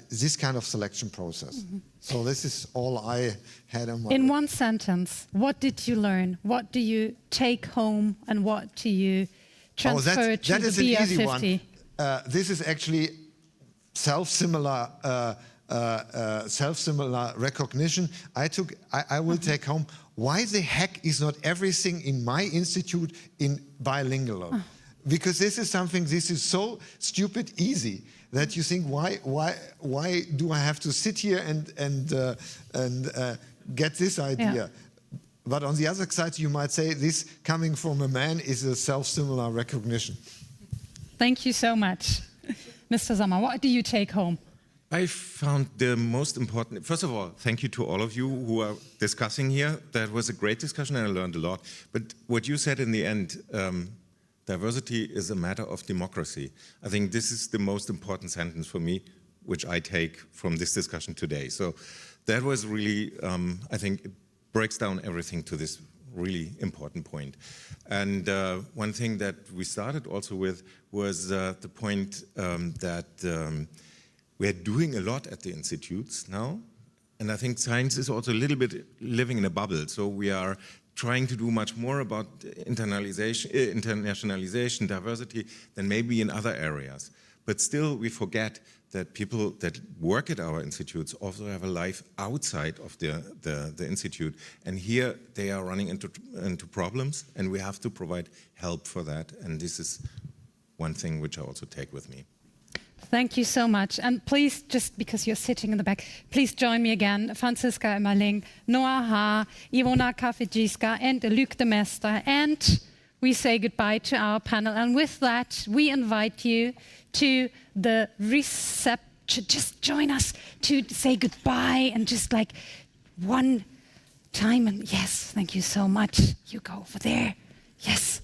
this kind of selection process. Mm-hmm. So this is all I had in mind. In one sentence, what did you learn? What do you take home, and what do you transfer to that the is an BR50? easy one. This is actually self-similar recognition. I will take home, why the heck is not everything in my institute in bilingual? Oh. Because this is so stupid easy that you think, why do I have to sit here and get this idea? Yeah. But on the other side, you might say this coming from a man is a self-similar recognition. Thank you so much. Mr. Sommer, what do you take home? I found the most important, first of all, thank you to all of you who are discussing here. That was a great discussion and I learned a lot. But what you said in the end, diversity is a matter of democracy. I think this is the most important sentence for me, which I take from this discussion today. So that was really, I think it breaks down everything to this really important point. And one thing that we started also with was the point that we're doing a lot at the institutes now. And I think science is also a little bit living in a bubble. So we are trying to do much more about internationalization, diversity than maybe in other areas. But still we forget that people that work at our institutes also have a life outside of the institute. And here they are running into problems, and we have to provide help for that. And this is one thing which I also take with me. Thank you so much. And please, just because you're sitting in the back, please join me again. Franziska Emmerling, Noah Ha, Ivona Kafijiska, and Lucha Mester. And we say goodbye to our panel. And with that, we invite you to the reception. Just join us to say goodbye, and just like one time. And yes, thank you so much. You go over there. Yes,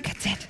that's it.